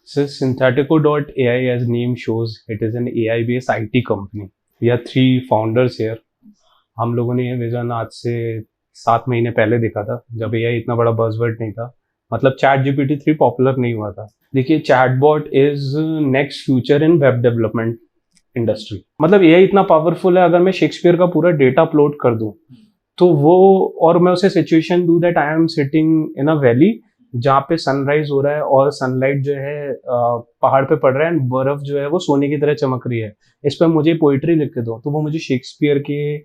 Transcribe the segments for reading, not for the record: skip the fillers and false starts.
So Synthetico.ai, as name shows, it is an AI-based IT company. We are three founders here. हम लोगों ने ये vision आज से 7 महीने पहले देखा था, जब एआई इतना बड़ा बज़वर्ड नहीं था। मतलब ChatGPT 3 पॉपुलर नहीं हुआ था। देखिए, chatbot is next future in web development industry. मतलब एआई इतना पावरफुल है, अगर मैं शेक्सपियर का पूरा डेटा अपलोड कर दूं तो वो, और मैं उसे सिचुएशन दूं that I am sitting in a valley जहाँ पे सनराइज हो रहा है और सनलाइट जो है पहाड़ पे पड़ रहा है, एंड बर्फ जो है वो सोने की तरह चमक रही है, इस पर मुझे पोइट्री लिख के दो, तो वो मुझे शेक्सपियर के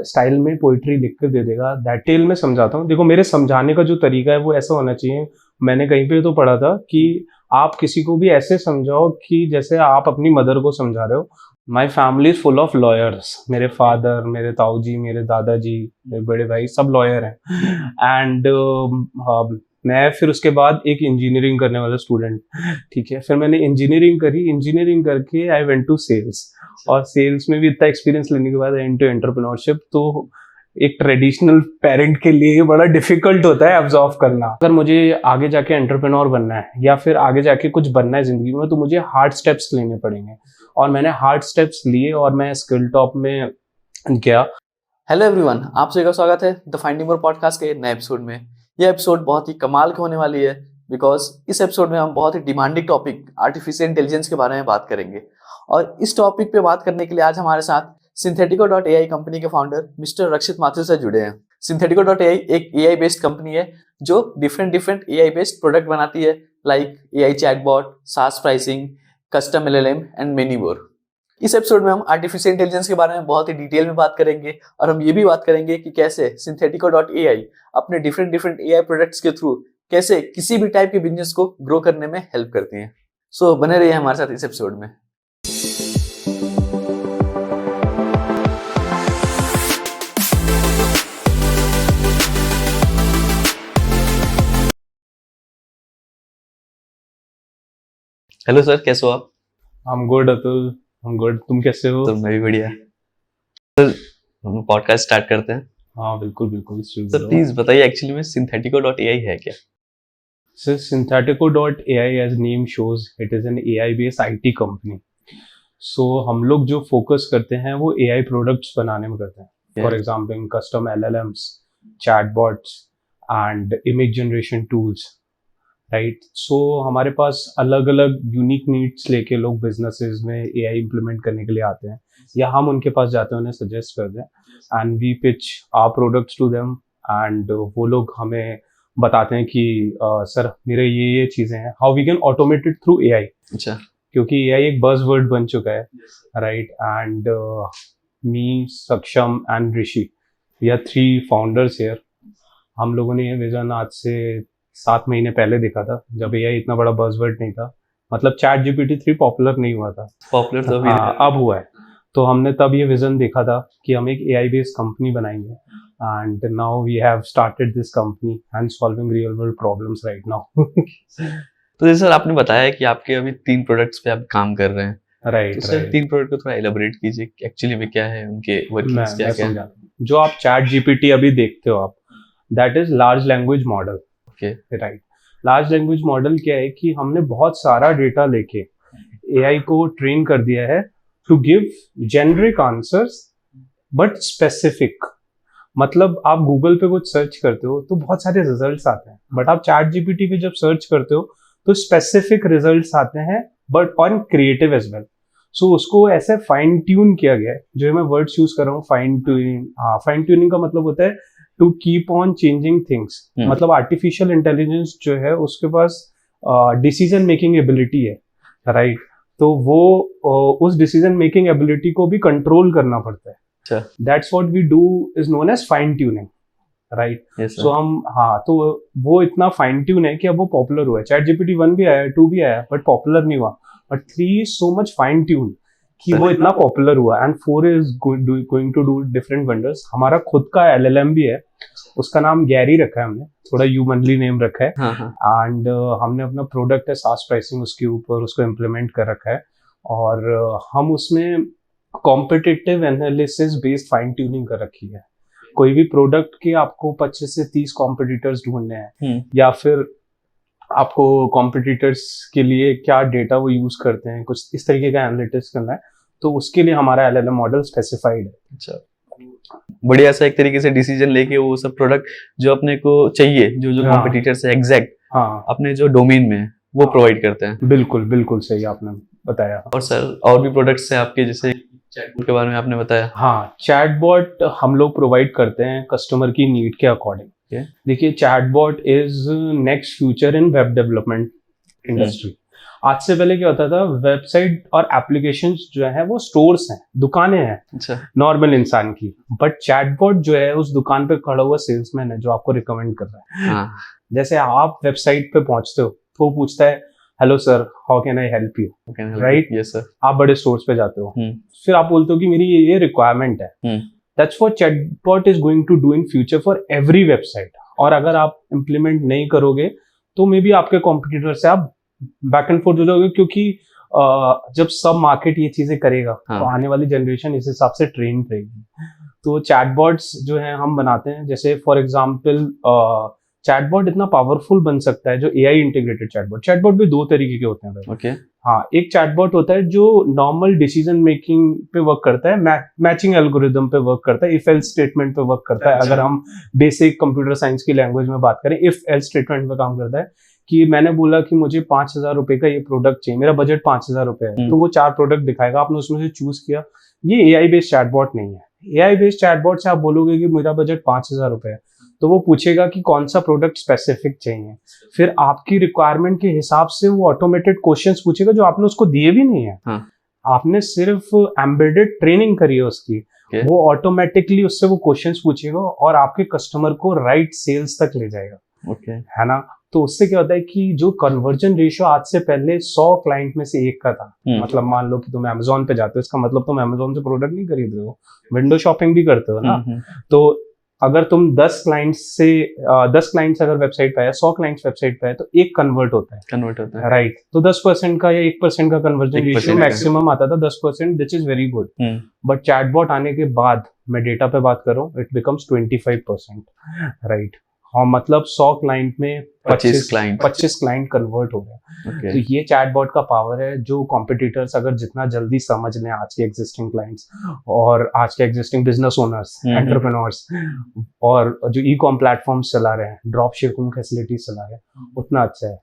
स्टाइल में पोइट्री लिख के दे देगा। दैट टेल में समझाता हूँ। देखो, मेरे समझाने का जो तरीका है वो ऐसा होना चाहिए। मैंने कहीं पे तो पढ़ा था कि आप किसी को भी ऐसे समझाओ कि जैसे आप अपनी मदर को समझा रहे हो। My family is full of lawyers. मेरे फादर, मेरे ताऊजी, मेरे दादाजी, मेरे बड़े भाई सब लॉयर हैं। एंड मैं फिर उसके बाद एक इंजीनियरिंग करने वाला स्टूडेंट, ठीक है। फिर मैंने इंजीनियरिंग करी, इंजीनियरिंग करके आई वेंट टू सेल्स, और सेल्स में भी इतना एक्सपीरियंस लेने के बाद आई इनटू एंटरप्रेन्योरशिप। तो एक ट्रेडिशनल पेरेंट के लिए बड़ा डिफिकल्ट होता है एब्जॉर्व करना। अगर मुझे आगे जाके एंटरप्रेन्योर बनना है या फिर आगे जाके कुछ बनना है जिंदगी में, तो मुझे हार्ड स्टेप्स लेने पड़ेंगे, और मैंने हार्ड स्टेप्स लिए और मैं स्किल टॉप में गया। हेलो एवरीवन, आप सभी का स्वागत है द फाइंडिंग मोर पॉडकास्ट के नए एपिसोड में। यह एपिसोड बहुत ही कमाल की होने वाली है बिकॉज इस एपिसोड में हम बहुत ही डिमांडिंग टॉपिक आर्टिफिशियल इंटेलिजेंस के बारे में बात करेंगे। और इस टॉपिक पे बात करने के लिए आज हमारे साथ Synthetico.ai कंपनी के फाउंडर मिस्टर रक्षित माथुर से जुड़े हैं। Synthetico.ai एक AI बेस्ड कंपनी है जो डिफरेंट AI बेस्ड प्रोडक्ट बनाती है, like AI chatbot, SaaS pricing, custom LLM and many more. इस एपिसोड में हम आर्टिफिशियल इंटेलिजेंस के बारे में बहुत ही डिटेल में बात करेंगे, और हम ये भी बात करेंगे कि कैसे Synthetico.ai अपने डिफरेंट AI प्रोडक्ट्स के थ्रू कैसे किसी भी टाइप के बिजनेस को ग्रो करने में हेल्प करती हैं। सो बने रहिए हमारे साथ इस एपिसोड में। हेलो सर, कैसे हो आप? I'm good, Atul. I'm good। तुम कैसे हो? तो मैं भी बढ़िया। सर, हम पॉडकास्ट स्टार्ट करते हैं। हाँ, बिल्कुल बिल्कुल। सर प्लीज बताइए, एक्चुअली में Synthetico.ai है क्या? So Synthetico.ai, as name shows, it is an AI-based IT company. So हम लोग जो फोकस करते हैं वो AI प्रोडक्ट्स बनाने में करते हैं। For example custom LLMs, chatbots and image generation tools, right. So हमारे पास अलग अलग यूनिक नीड्स लेके लोग बिजनेसेस में AI इम्प्लीमेंट करने के लिए आते हैं, या हम उनके पास जाते हैं, उन्हें सजेस्ट करते हैं, and we pitch our products to them, एंड वो लोग हमें बताते हैं कि सर मेरे ये चीज़ें हैं, how we can automate it through AI। अच्छा, क्योंकि AI एक बज़वर्ड बन चुका है, right. And me, Saksham and Rishi, we are three founders here. हम लोगों ने ये विजन आज से 7 महीने पहले देखा था, जब AI इतना बड़ा बज़वर्ड नहीं था। मतलब ChatGPT 3 पॉपुलर नहीं हुआ था। पॉपुलर तो अभी अब हुआ है। तो हमने तब ये विजन देखा था कि हम एक AI बेस्ड कंपनी बनाएंगे, and now we have started this company and solving real world problems right now. तो जैसे सर आपने बताया कि आपके अभी 3 प्रोडक्ट्स पे आप काम कर रहे हैं, राइट तो सर 3 प्रोडक्ट को थोड़ा एलाबोरेट कीजिए कि एक्चुअली में क्या है, उनके वर्किंग्स क्या क्या है। जो आप ChatGPT अभी देखते हो आप, that is large language model. Okay, right. Large language model क्या है कि हमने बहुत सारा डेटा लेके AI को ट्रेन कर दिया है to give generic answers but specific. मतलब आप गूगल पे कुछ सर्च करते हो तो बहुत सारे रिजल्ट्स आते हैं, बट आप ChatGPT पे जब सर्च करते हो तो स्पेसिफिक रिजल्ट्स आते हैं, but on creative as well. So उसको ऐसे फाइन ट्यून किया गया है, जो मैं वर्ड्स यूज कर रहा हूँ, फाइन ट्यूनिंग। हाँ, फाइन ट्यूनिंग का मतलब होता है to keep on changing things. मतलब आर्टिफिशियल इंटेलिजेंस जो है उसके पास डिसीजन मेकिंग एबिलिटी है, राइट। तो वो उस डिसीजन मेकिंग एबिलिटी को भी कंट्रोल करना पड़ता है। That's what we do is known as fine tuning, right. So हम, हाँ, तो वो इतना फाइन ट्यून है कि अब वो पॉपुलर हुआ है। ChatGPT 1 भी आया, 2 भी आया, बट पॉपुलर नहीं हुआ। But 3 is so much fine tune कि वो इतना पॉपुलर हुआ, and 4 is going to do different wonders. हमारा खुद का LLM भी है, उसका नाम गैरी रखा है हमने, थोड़ा ह्यूमनली नेम रखा है। एंड हमने अपना प्रोडक्ट है SaaS प्राइसिंग, उसके ऊपर उसको इम्प्लीमेंट कर रखा है, और हम उसमें competitive analysis based fine tuning कर रखी है। कोई भी प्रोडक्ट के आपको 25 से 30 कॉम्पिटिटर्स ढूंढने हैं, या फिर आपको कॉम्पिटिटर्स के लिए क्या डेटा वो यूज करते हैं, कुछ इस तरीके का एनालिटिक्स करना है, तो उसके लिए हमारा एलएलएम मॉडल स्पेसिफाइड है। अच्छा, बढ़िया सा एक तरीके से डिसीजन लेके वो सब प्रोडक्ट जो अपने को चाहिए, जो जो हाँ। कॉम्पिटिटर्स है एग्जैक्ट हाँ अपने जो डोमेन में है वो प्रोवाइड करते हैं। बिल्कुल बिल्कुल सही आपने बताया। और सर और भी प्रोडक्ट्स हैं आपके, जैसे चैटबॉट के बारे में आपने बताया। हाँ, चैटबॉट हम लोग प्रोवाइड करते हैं कस्टमर की नीड के अकॉर्डिंग। देखिए, chatbot is next future in web development industry. आज से पहले क्या होता था, वेबसाइट और एप्लीकेशंस जो है वो स्टोर्स हैं, दुकानें हैं अच्छा, नॉर्मल इंसान की, बट चैटबॉट जो है उस दुकान पे खड़ा हुआ सेल्समैन है जो आपको रिकमेंड कर रहा है। हाँ, जैसे आप वेबसाइट पे पहुंचते हो तो वो पूछता है hello sir, how can I help you, right? Yes sir. आप बड़े स्टोर्स पे जाते हो, फिर आप बोलते हो कि मेरी ये रिक्वायरमेंट है। That's what chatbot is going to do in future for every website. और अगर आप इम्प्लीमेंट नहीं करोगे तो मे बी आपके कॉम्पिटिटर से आप बैक एंड फोर्थ हो जाओगे, क्योंकि जब सब मार्केट ये चीजें करेगा तो आने वाली जनरेशन इस हिसाब से ट्रेन रहेगी। तो चैटबॉट्स जो है हम बनाते हैं, जैसे फॉर एग्जांपल चैटबॉट इतना पावरफुल बन सकता है जो एआई इंटीग्रेटेड चैटबॉट। चैटबॉट भी दो तरीके के होते हैं भाई। ओके। हाँ, एक चैटबॉट होता है जो नॉर्मल डिसीजन मेकिंग पे वर्क करता है, मैचिंग एल्गोरिदम पे वर्क करता है, इफ एल्स स्टेटमेंट पे वर्क करता है। अगर हम बेसिक कंप्यूटर साइंस की लैंग्वेज में बात करें, इफ एल्स स्टेटमेंट पे काम करता है कि मैंने बोला कि मुझे 5,000 रुपए का ये प्रोडक्ट चाहिए, मेरा बजट 5,000 रुपए है, तो वो 4 प्रोडक्ट दिखाएगा, आपने उसमें से चूज किया। ये एआई बेस्ड चैटबॉट नहीं है। एआई बेस्ड चैटबॉट से आप बोलोगे कि मेरा बजट 5,000 रुपए है, तो वो पूछेगा कि कौन सा प्रोडक्ट स्पेसिफिक चाहिए, फिर आपकी रिक्वायरमेंट के हिसाब से वो ऑटोमेटेड क्वेश्चंस पूछेगा जो आपने उसको दिए भी नहीं है। हाँ। आपने सिर्फ एम्बेडेड ट्रेनिंग करी है उसकी। वो ऑटोमेटिकली उससे वो क्वेश्चंस पूछेगा और आपके कस्टमर को राइट सेल्स तक ले जाएगा। है ना? तो उससे क्या होता है कि जो कन्वर्जन रेशियो आज से पहले 100 क्लाइंट में से एक का था, मतलब मान लो कि तुम अमेज़न पे जाते हो, इसका मतलब तुम अमेज़न से प्रोडक्ट नहीं खरीद रहे हो, विंडो शॉपिंग भी करते हो ना। तो अगर तुम 10 क्लाइंट्स अगर वेबसाइट पे है, 100 क्लाइंट्स वेबसाइट पे है, तो एक कन्वर्ट होता है, राइट? तो 10% का या 1% का कन्वर्जन रेशियो मैक्सिमम आता था, 10%, विच is very good. But chatbot आने के बाद, मैं डेटा पे बात कर रहा हूँ, इट बिकम्स 25%, राइट? हाँ, मतलब 100 क्लाइंट में 25 क्लाइंट कन्वर्ट हो गया। तो ये चैटबॉट का पावर है, जो कॉम्पिटिटर्स अगर जितना जल्दी समझ लें आज के एग्जिस्टिंग क्लाइंट्स और आज के एग्जिस्टिंग बिजनेस ओनर्स, एंटरप्रेन्योर्स, और जो ई कॉम प्लेटफॉर्म्स चला रहे हैं, ड्रॉप शिपिंग फैसिलिटीज चला रहे हैं, उतना अच्छा है।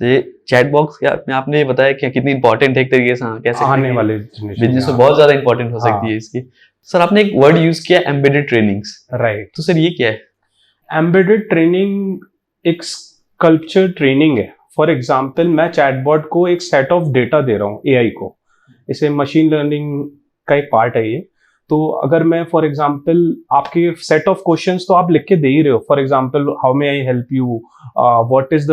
तो ये चैट बॉक्स आपने बताया कि कितनी इंपॉर्टेंट है एक तरीके से, कैसे आने वाले बिजनेस में बहुत ज्यादा इंपॉर्टेंट हो सकती है इसकी। सर आपने एक वर्ड यूज किया, एम्बेडेड ट्रेनिंग्स, राइट? तो सर ये क्या है? एम्बेडेड ट्रेनिंग एक स्कल्पचर ट्रेनिंग है। फॉर एग्जाम्पल, मैं चैटबॉट को एक सेट ऑफ डेटा दे रहा हूँ, एआई को, इसे मशीन लर्निंग का एक पार्ट है ये। तो अगर मैं फॉर एग्जाम्पल आपके सेट ऑफ क्वेश्चंस तो आप लिख के दे ही रहे हो, for example how may I help you, what is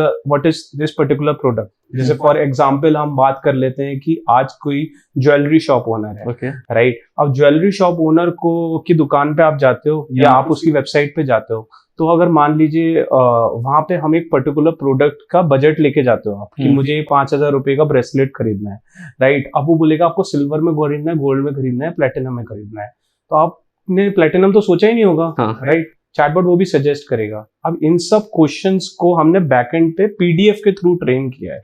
this particular product. जैसे फॉर एग्जाम्पल हम बात कर लेते हैं कि आज कोई ज्वेलरी शॉप ओनर है, राइट? अब ज्वेलरी शॉप ओनर को की दुकान पे आप जाते हो या आप उसकी वेबसाइट पे जाते हो, तो अगर मान लीजिए वहां पे हम एक पर्टिकुलर प्रोडक्ट का बजट लेके जाते हो आप कि मुझे 5,000 रुपए का ब्रेसलेट खरीदना है, राइट? अब वो बोलेगा आपको सिल्वर में खरीदना है, गोल्ड में खरीदना है, प्लेटिनम में खरीदना है, तो आपने प्लेटिनम तो सोचा ही नहीं होगा, राइट? चैटबॉट वो भी सजेस्ट करेगा। अब इन सब क्वेश्चंस को हमने बैकएंड पे पीडीएफ के थ्रू ट्रेन किया,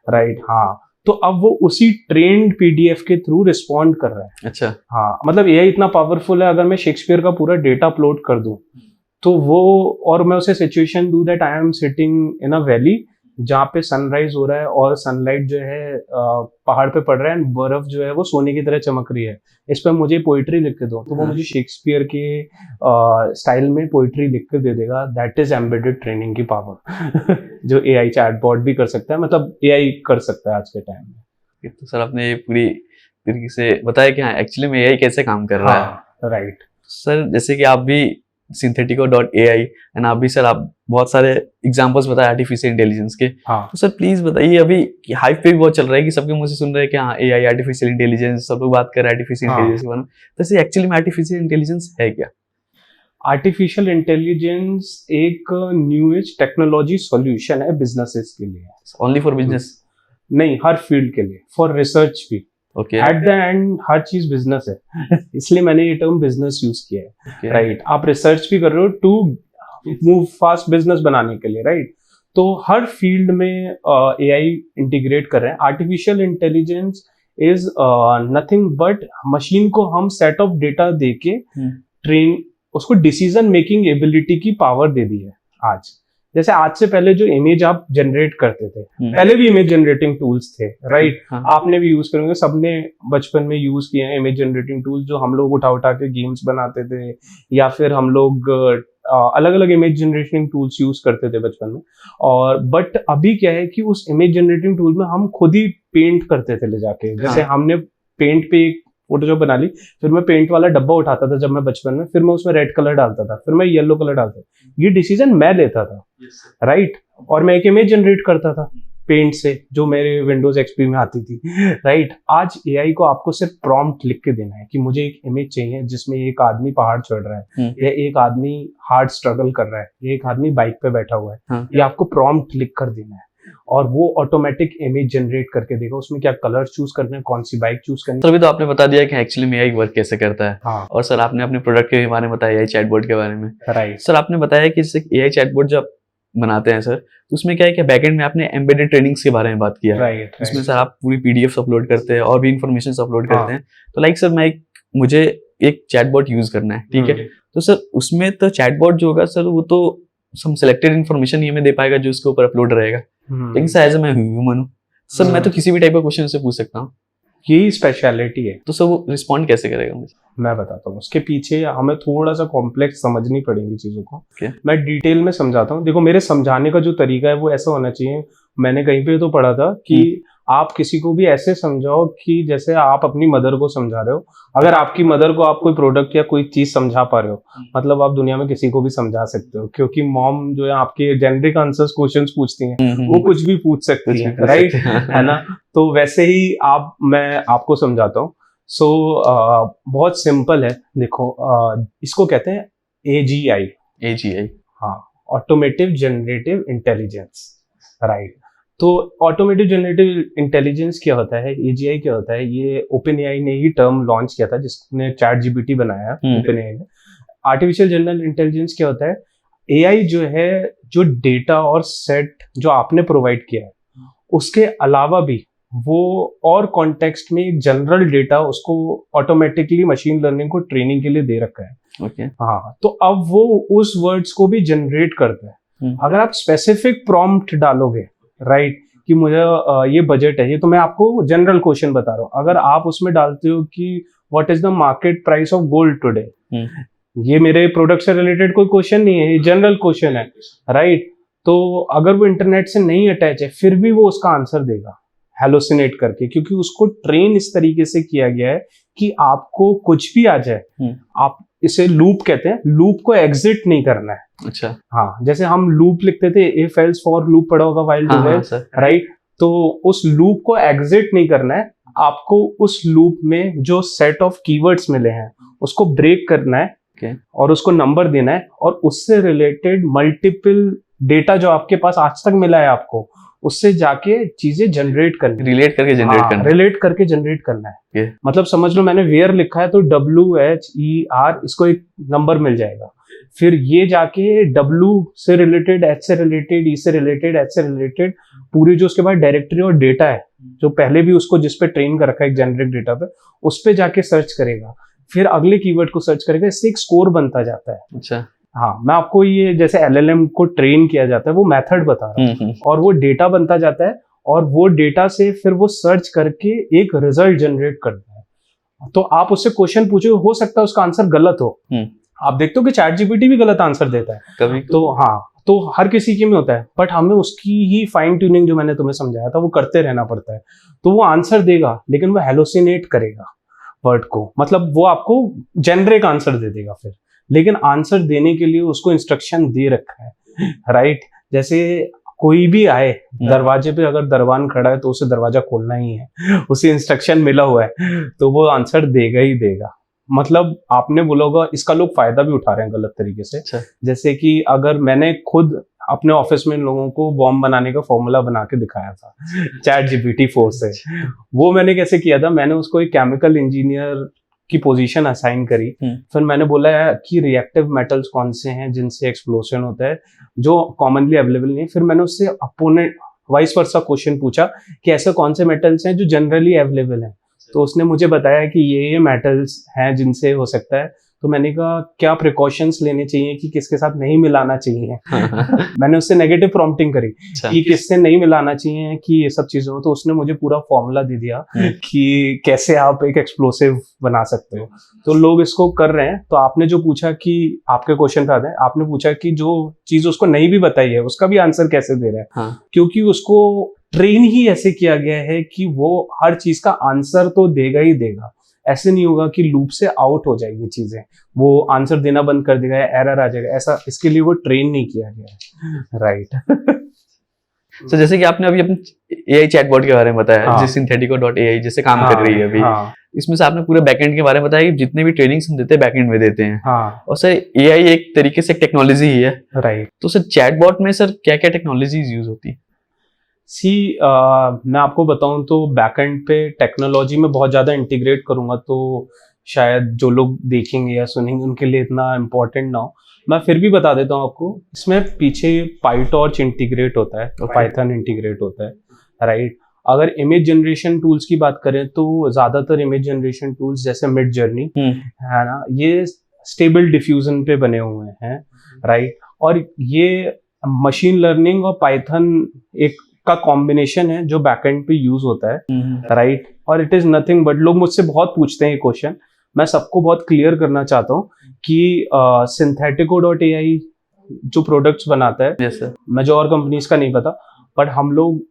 राइट? हाँ, तो अब वो उसी ट्रेन्ड पीडीएफ के थ्रू रिस्पॉन्ड कर रहा है। अच्छा, हाँ, मतलब एआई इतना पावरफुल है, अगर मैं शेक्सपियर का पूरा डेटा अपलोड कर दूं तो वो, और मैं उसे सिचुएशन दूं that I am sitting in a valley जहाँ पे सनराइज हो रहा है और सनलाइट जो है पहाड़ पे पड़ रहा है, बर्फ जो है वो सोने की तरह चमक रही है, इस पर मुझे पोइट्री लिख के दो, तो वो मुझे शेक्सपियर के स्टाइल में पोइट्री लिख के दे देगा। दैट इज एम्बेडेड ट्रेनिंग की पावर जो एआई चैटबॉट भी कर सकता है, मतलब एआई कर सकता है आज के टाइम में। तो सर आपने पूरी तरीके से बताया कि हाँ एक्चुअली में एआई कैसे काम कर रहा है, राइट? सर जैसे कि आप भी Synthetico.ai एंड आप भी सर, आप बहुत सारे एग्जांपल्स बताए आर्टिफिशियल इंटेलिजेंस के। तो सर प्लीज बताइए, अभी हाइप पे भी बहुत चल रहा है कि सबके मुंह से सुन रहे हैं कि हाँ एआई, आर्टिफिशियल इंटेलिजेंस, सब लोग बात कर रहे हैं आर्टिफिशियल इंटेलिजेंस के बारे में। तो सर एक्चुअली में आर्टिफिशियल इंटेलिजेंस है क्या? आर्टिफिशियल इंटेलिजेंस एक न्यू एज टेक्नोलॉजी सॉल्यूशन है बिजनेसेस के लिए। Only for business? नहीं, हर फील्ड के लिए, फॉर रिसर्च भी। एट द एंड हर चीज बिजनेस है इसलिए मैंने ये टर्म बिजनेस यूज किया है, राइट? आप रिसर्च भी कर रहे हो टू मूव फास्ट बिजनेस बनाने के लिए, राइट? तो हर फील्ड में एआई इंटीग्रेट कर रहे हैं। Artificial intelligence is nothing but machine को हम सेट ऑफ डेटा देके ट्रेन उसको डिसीजन मेकिंग एबिलिटी की पावर दे दी है आज। जैसे आज से पहले जो इमेज आप जनरेट करते थे, पहले भी इमेज जनरेटिंग टूल्स थे, राइट? आपने भी यूज करेंगे, सबने बचपन में यूज किए हैं इमेज जनरेटिंग टूल्स, जो हम लोग उठा उठा के गेम्स बनाते थे, या फिर हम लोग अलग अलग इमेज जनरेटिंग टूल्स यूज करते थे बचपन में। और बट अभी क्या है कि उस इमेज जनरेटिंग टूल में हम खुद ही पेंट करते थे ले जाके। जैसे हमने पेंट पे एक फोटोशॉप बना ली, फिर मैं पेंट वाला डब्बा उठाता था जब मैं बचपन में, फिर मैं उसमें रेड कलर डालता था, फिर मैं येलो कलर डालता था। ये डिसीजन मैं लेता था, राइट? और मैं एक इमेज जनरेट करता था पेंट से, जो मेरे विंडोज एक्सपी में आती थी, राइट? आज एआई को आपको सिर्फ प्रॉम्प्ट लिख के देना है कि मुझे एक इमेज चाहिए जिसमें एक आदमी पहाड़ चढ़ रहा है, या एक आदमी हार्ड स्ट्रगल कर रहा है, या एक आदमी बाइक पे बैठा हुआ है। ये आपको प्रॉम्प्ट लिख कर देना है और वो ऑटोमेटिक इमेज जनरेट करके देगा। उसमें क्या कलर चूज करना है, कौन सी बाइक चूज करनी है। सर अभी तो आपने बता दिया कि एक्चुअली में एआई वर्क कैसे करता है। हाँ। और सर आपने अपने प्रोडक्ट के बारे में बताया, एआई चैटबॉट के बारे में, राइट? सर आपने बताया कि जैसे एआई चैटबॉट जब बनाते हैं सर, तो उसमें क्या है कि बैकएंड में आपने एम्बेडेड ट्रेनिंग्स के बारे में बात किया, राइट? उसमें सर आप पूरी पीडीएफ अपलोड करते हैं और भी इंफॉर्मेशन अपलोड करते हैं। तो लाइक सर मुझे एक चैटबॉट यूज करना है, ठीक है, तो सर उसमें तो चैटबॉट जो होगा सर वो तो सम सिलेक्टेड इन्फॉर्मेशन ही हमें दे पाएगा जो उसके ऊपर अपलोड रहेगा। लेकिन सर एज मैं ह्यूमन हूँ सर, मैं तो किसी भी टाइप का क्वेश्चन से पूछ सकता हूँ, यही स्पेशलिटी है। तो सर वो रिस्पॉन्ड कैसे करेगा मुझे? मैं बताता हूँ, उसके पीछे हमें थोड़ा सा कॉम्प्लेक्स समझनी पड़ेगी चीजों को। मैं डिटेल में समझाता हूँ। देखो, मेरे समझाने का जो तरीका है वो ऐसा होना चाहिए, मैंने कहीं पे तो पढ़ा था कि आप किसी को भी ऐसे समझाओ कि जैसे आप अपनी मदर को समझा रहे हो। अगर आपकी मदर को आप कोई प्रोडक्ट या कोई चीज समझा पा रहे हो, मतलब आप दुनिया में किसी को भी समझा सकते हो, क्योंकि मॉम जो है आपके जेनरिक आंसर्स क्वेश्चंस पूछती हैं, वो कुछ भी पूछ सकती हैं, राइट? है ना? तो वैसे ही मैं आपको समझाता हूँ। सो बहुत सिंपल है। देखो, इसको कहते हैं AGI। हाँ, ऑटोमेटिव जनरेटिव इंटेलिजेंस, राइट? तो ऑटोमेटिव जनरेटिव इंटेलिजेंस क्या होता है, AGI क्या होता है, ये ओपन एआई ने ही टर्म लॉन्च किया था, जिसने चैट जीपीटी बनाया ओपन एआई ने। आर्टिफिशियल जनरल इंटेलिजेंस क्या होता है, एआई जो है, जो डेटा और सेट जो आपने प्रोवाइड किया है, उसके अलावा भी वो और कॉन्टेक्स्ट में एक जनरल डेटा उसको ऑटोमेटिकली मशीन लर्निंग को ट्रेनिंग के लिए दे रखा है। ओके। हाँ, तो अब वो उस वर्ड्स को भी जनरेट करता है। अगर आप स्पेसिफिक प्रॉम्प्ट डालोगे, राइट, कि मुझे ये बजट है, ये तो मैं आपको जनरल क्वेश्चन बता रहा हूँ। अगर आप उसमें डालते हो कि what is the market price of gold today, ये मेरे प्रोडक्ट से रिलेटेड कोई क्वेश्चन नहीं है, ये जनरल क्वेश्चन है, राइट? तो अगर वो इंटरनेट से नहीं अटैच है, फिर भी वो उसका आंसर देगा हेलोसिनेट करके, क्योंकि उसको ट्रेन इस तरीके से किया गया है कि आपको कुछ भी आ जाए, आप इसे लूप कहते हैं, लूप को एग्जिट नहीं करना है। अच्छा। हाँ, जैसे हम लूप लिखते थे, इफ एल्स फॉर लूप पढ़ा होगा, व्हाइल डू व्हाइल, राइट? तो उस लूप को एग्जिट नहीं करना है, आपको उस लूप में जो सेट ऑफ कीवर्ड्स मिले हैं उसको ब्रेक करना है, और उसको नंबर देना है, और उससे रिलेटेड मल्टीपल डेटा जो आपके पास आज तक मिला है आपको, उससे जाके चीजें जनरेट करनी, रिलेट करके जनरेट करना है। मतलब समझ लो, मैंने वेयर लिखा है तो WHER, इसको एक नंबर मिल जाएगा, फिर ये जाके W से रिलेटेड, H से रिलेटेड, E से रिलेटेड, H से रिलेटेड, पूरी जो उसके बाद डायरेक्टरी और डेटा है जो पहले भी उसको जिस पे ट्रेन कर रखा है एक जेनरिक डेटा पे, उस पे जाके सर्च करेगा, फिर अगले कीवर्ड को सर्च करेगा, इससे एक स्कोर बनता जाता है। अच्छा। हाँ, मैं आपको ये जैसे LLM को ट्रेन किया जाता है वो मेथड बता रहा हूँ, और वो डेटा बनता जाता है, और वो डेटा से फिर वो सर्च करके एक रिजल्ट जनरेट करता है। तो आप उससे क्वेश्चन पूछो, हो सकता है उसका आंसर गलत हो, आप देखते हो कि चैट जीपीटी भी गलत आंसर देता है कभी, तो हाँ, तो हर किसी के में होता है, बट हमें उसकी ही फाइन ट्यूनिंग जो मैंने तुम्हें समझाया था वो करते रहना पड़ता है। तो वो आंसर देगा, लेकिन वो हेलोसिनेट करेगा वर्ड को, मतलब वो आपको जेनरिक आंसर दे देगा फिर, लेकिन आंसर देने के लिए उसको इंस्ट्रक्शन दे रखा है, राइट? जैसे कोई भी आए दरवाजे पे, अगर दरवान खड़ा है तो उसे दरवाजा खोलना ही है, उसे इंस्ट्रक्शन मिला हुआ है, तो वो आंसर देगा ही देगा। मतलब आपने बोला होगा, इसका लोग फायदा भी उठा रहे हैं गलत तरीके से। जैसे कि अगर मैंने खुद अपने ऑफिस में इन लोगों को बॉम्ब बनाने का फॉर्मूला बना के दिखाया था चैट GPT 4 से, वो मैंने कैसे किया था, मैंने उसको एक केमिकल इंजीनियर की पोजीशन असाइन करी। फिर मैंने बोला कि रिएक्टिव मेटल्स कौन से हैं जिनसे एक्सप्लोजन होता है जो कॉमनली अवेलेबल नहीं है। फिर मैंने उससे अपोनेंट वाइस वर्सा क्वेश्चन पूछा कि ऐसे कौन से मेटल्स हैं जो जनरली अवेलेबल हैं। तो उसने मुझे बताया कि ये मेटल्स हैं जिनसे हो सकता है। तो मैंने कहा क्या प्रिकॉशंस लेने चाहिए कि किसके साथ नहीं मिलाना चाहिए। मैंने उससे नेगेटिव प्रॉम्प्टिंग करी कि किससे नहीं मिलाना चाहिए कि ये सब चीजें। तो उसने मुझे पूरा फॉर्मूला दे दिया कि कैसे आप एक एक्सप्लोसिव बना सकते हो। तो लोग इसको कर रहे हैं। तो आपने जो पूछा कि आपके क्वेश्चन पे आते हैं, आपने पूछा कि जो चीज उसको नहीं भी बताई है उसका भी आंसर कैसे दे रहा है। क्योंकि उसको ट्रेन ही ऐसे किया गया है कि वो हर चीज का आंसर तो देगा ही देगा। ऐसे नहीं होगा कि लूप से आउट हो जाएगी चीजें, वो आंसर देना बंद कर देगा या एरर आ जाएगा। ऐसा इसके लिए वो ट्रेन नहीं किया गया है। राइट। तो जैसे कि आपने अभी अपने एआई चैटबॉट के बारे में बताया, जो Synthetico.ai जैसे काम कर रही है अभी, इसमें से आपने पूरे बैकएंड के बारे में बताया कि जितने भी ट्रेनिंग्स हम देते हैं बैकएंड में देते हैं। और सर एआई एक तरीके से टेक्नोलॉजी ही है। राइट। तो सर चैटबॉट में सर क्या क्या टेक्नोलॉजीज यूज होती है? मैं आपको बताऊं तो बैकएंड पे टेक्नोलॉजी में बहुत ज़्यादा इंटीग्रेट करूंगा तो शायद जो लोग देखेंगे या सुनेंगे उनके लिए इतना इम्पोर्टेंट ना हो। मैं फिर भी बता देता हूं आपको। इसमें पीछे पाइटॉर्च इंटीग्रेट होता है, पाइथन इंटीग्रेट होता है। राइट। अगर इमेज जनरेशन टूल्स की बात करें तो ज़्यादातर इमेज जनरेशन टूल्स जैसे मिड जर्नी है ना, ये स्टेबल डिफ्यूजन पे बने हुए हैं। राइट। और ये मशीन लर्निंग और पाइथन एक का कॉम्बिनेशन है जो बैकएंड पे यूज होता है। राइट। और इट इज नथिंग बट, लोग मुझसे बहुत पूछते हैं ये क्वेश्चन, मैं सबको बहुत क्लियर करना चाहता हूँ कि Synthetico.ai जो प्रोडक्ट्स बनाता है, yes, मुझे और कंपनीज का नहीं पता, बट हम लोग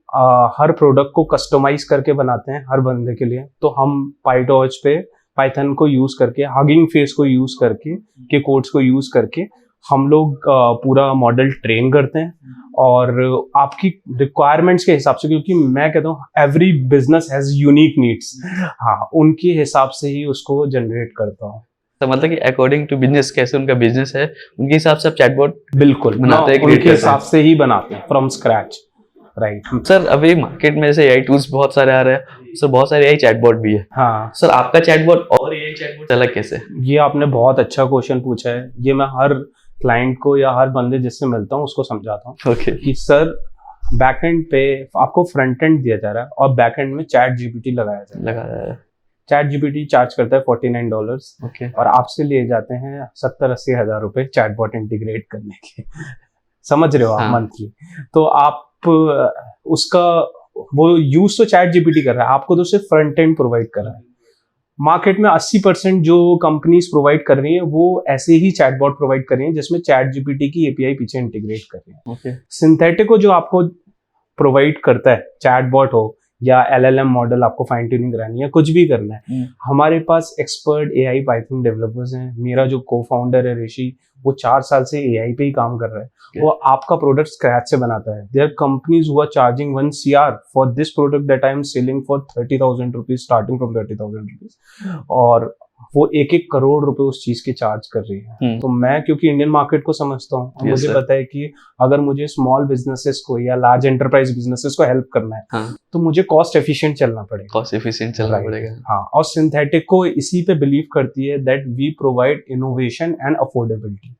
हर प्रोडक्ट को कस्टमाइज करके बनाते हैं हर बंदे के लिए। तो हम पाइटॉर्च पे पाइथन को यूज करके, हगिंग फेस को यूज करके, के कोड्स को यूज करके हम लोग पूरा मॉडल ट्रेन करते हैं और आपकी रिक्वायरमेंट्स के हिसाब से, क्योंकि मैं कहता हूँ every business has unique needs, उनके हिसाब से ही उसको जनरेट करता हूँ। तो मतलब कि अकॉर्डिंग टू बिजनेस, कैसे उनका बिजनेस है उनके हिसाब से आप चैटबॉट बिल्कुल बनाते हैं, उनके हिसाब से ही बनाते हैं फ्रॉम स्क्रैच। राइट। सर अभी मार्केट में जैसे एआई टूल्स बहुत सारे आ रहे हैं, सर बहुत सारे एआई चैटबॉट भी है। सर आपका चैटबॉट और एआई चैटबॉट अलग कैसे? ये आपने बहुत अच्छा क्वेश्चन पूछा है। ये मैं हर क्लाइंट को या हर बंदे जिससे मिलता हूँ उसको समझाता हूँ कि सर बैकएंड पे आपको फ्रंट एंड दिया जा रहा है और बैकएंड में चैट जीपीटी लगाया जा रहा है। चैट जीपीटी चार्ज करता है $49 और आपसे लिए जाते हैं 70-80 हज़ार रुपए चैटबॉट इंटीग्रेट करने के। समझ रहे हो आप? मंथली। तो आप उसका वो यूज तो चैट जीपीटी कर रहा है, आपको तो सिर्फ फ्रंट एंड प्रोवाइड कर रहा है। मार्केट में 80% जो कंपनीज प्रोवाइड कर रही हैं वो ऐसे ही चैटबॉट प्रोवाइड कर रही हैं जिसमें चैट जीपीटी की एपीआई पीछे इंटीग्रेट कर रही है। सिंथेटिको जो आपको प्रोवाइड करता है, चैटबॉट हो या एलएलएम मॉडल आपको फाइन ट्यूनिंग करानी है, कुछ भी करना है, हमारे पास एक्सपर्ट एआई पाइथन डेवलपर्स हैं। मेरा जो को फाउंडर है ऋषि, वो 4 साल से एआई पे ही काम कर रहा है। वो आपका प्रोडक्ट स्क्रैच से बनाता है। There companies who are charging 1 CR for this product that I am selling for 30,000 rupees, starting from 30,000 rupees, और वो 1-1 करोड़ रुपए उस चीज के चार्ज कर रही है। तो मैं क्योंकि इंडियन मार्केट को समझता हूँ, मुझे पता है कि अगर मुझे स्मॉल बिजनेसेस को या लार्ज एंटरप्राइज बिजनेसेस को हेल्प करना है तो मुझे कॉस्ट एफिशिएंट चलना पड़ेगा। हाँ, और सिंथेटिको इसी पे बिलीव करती है that we provide innovation and affordability.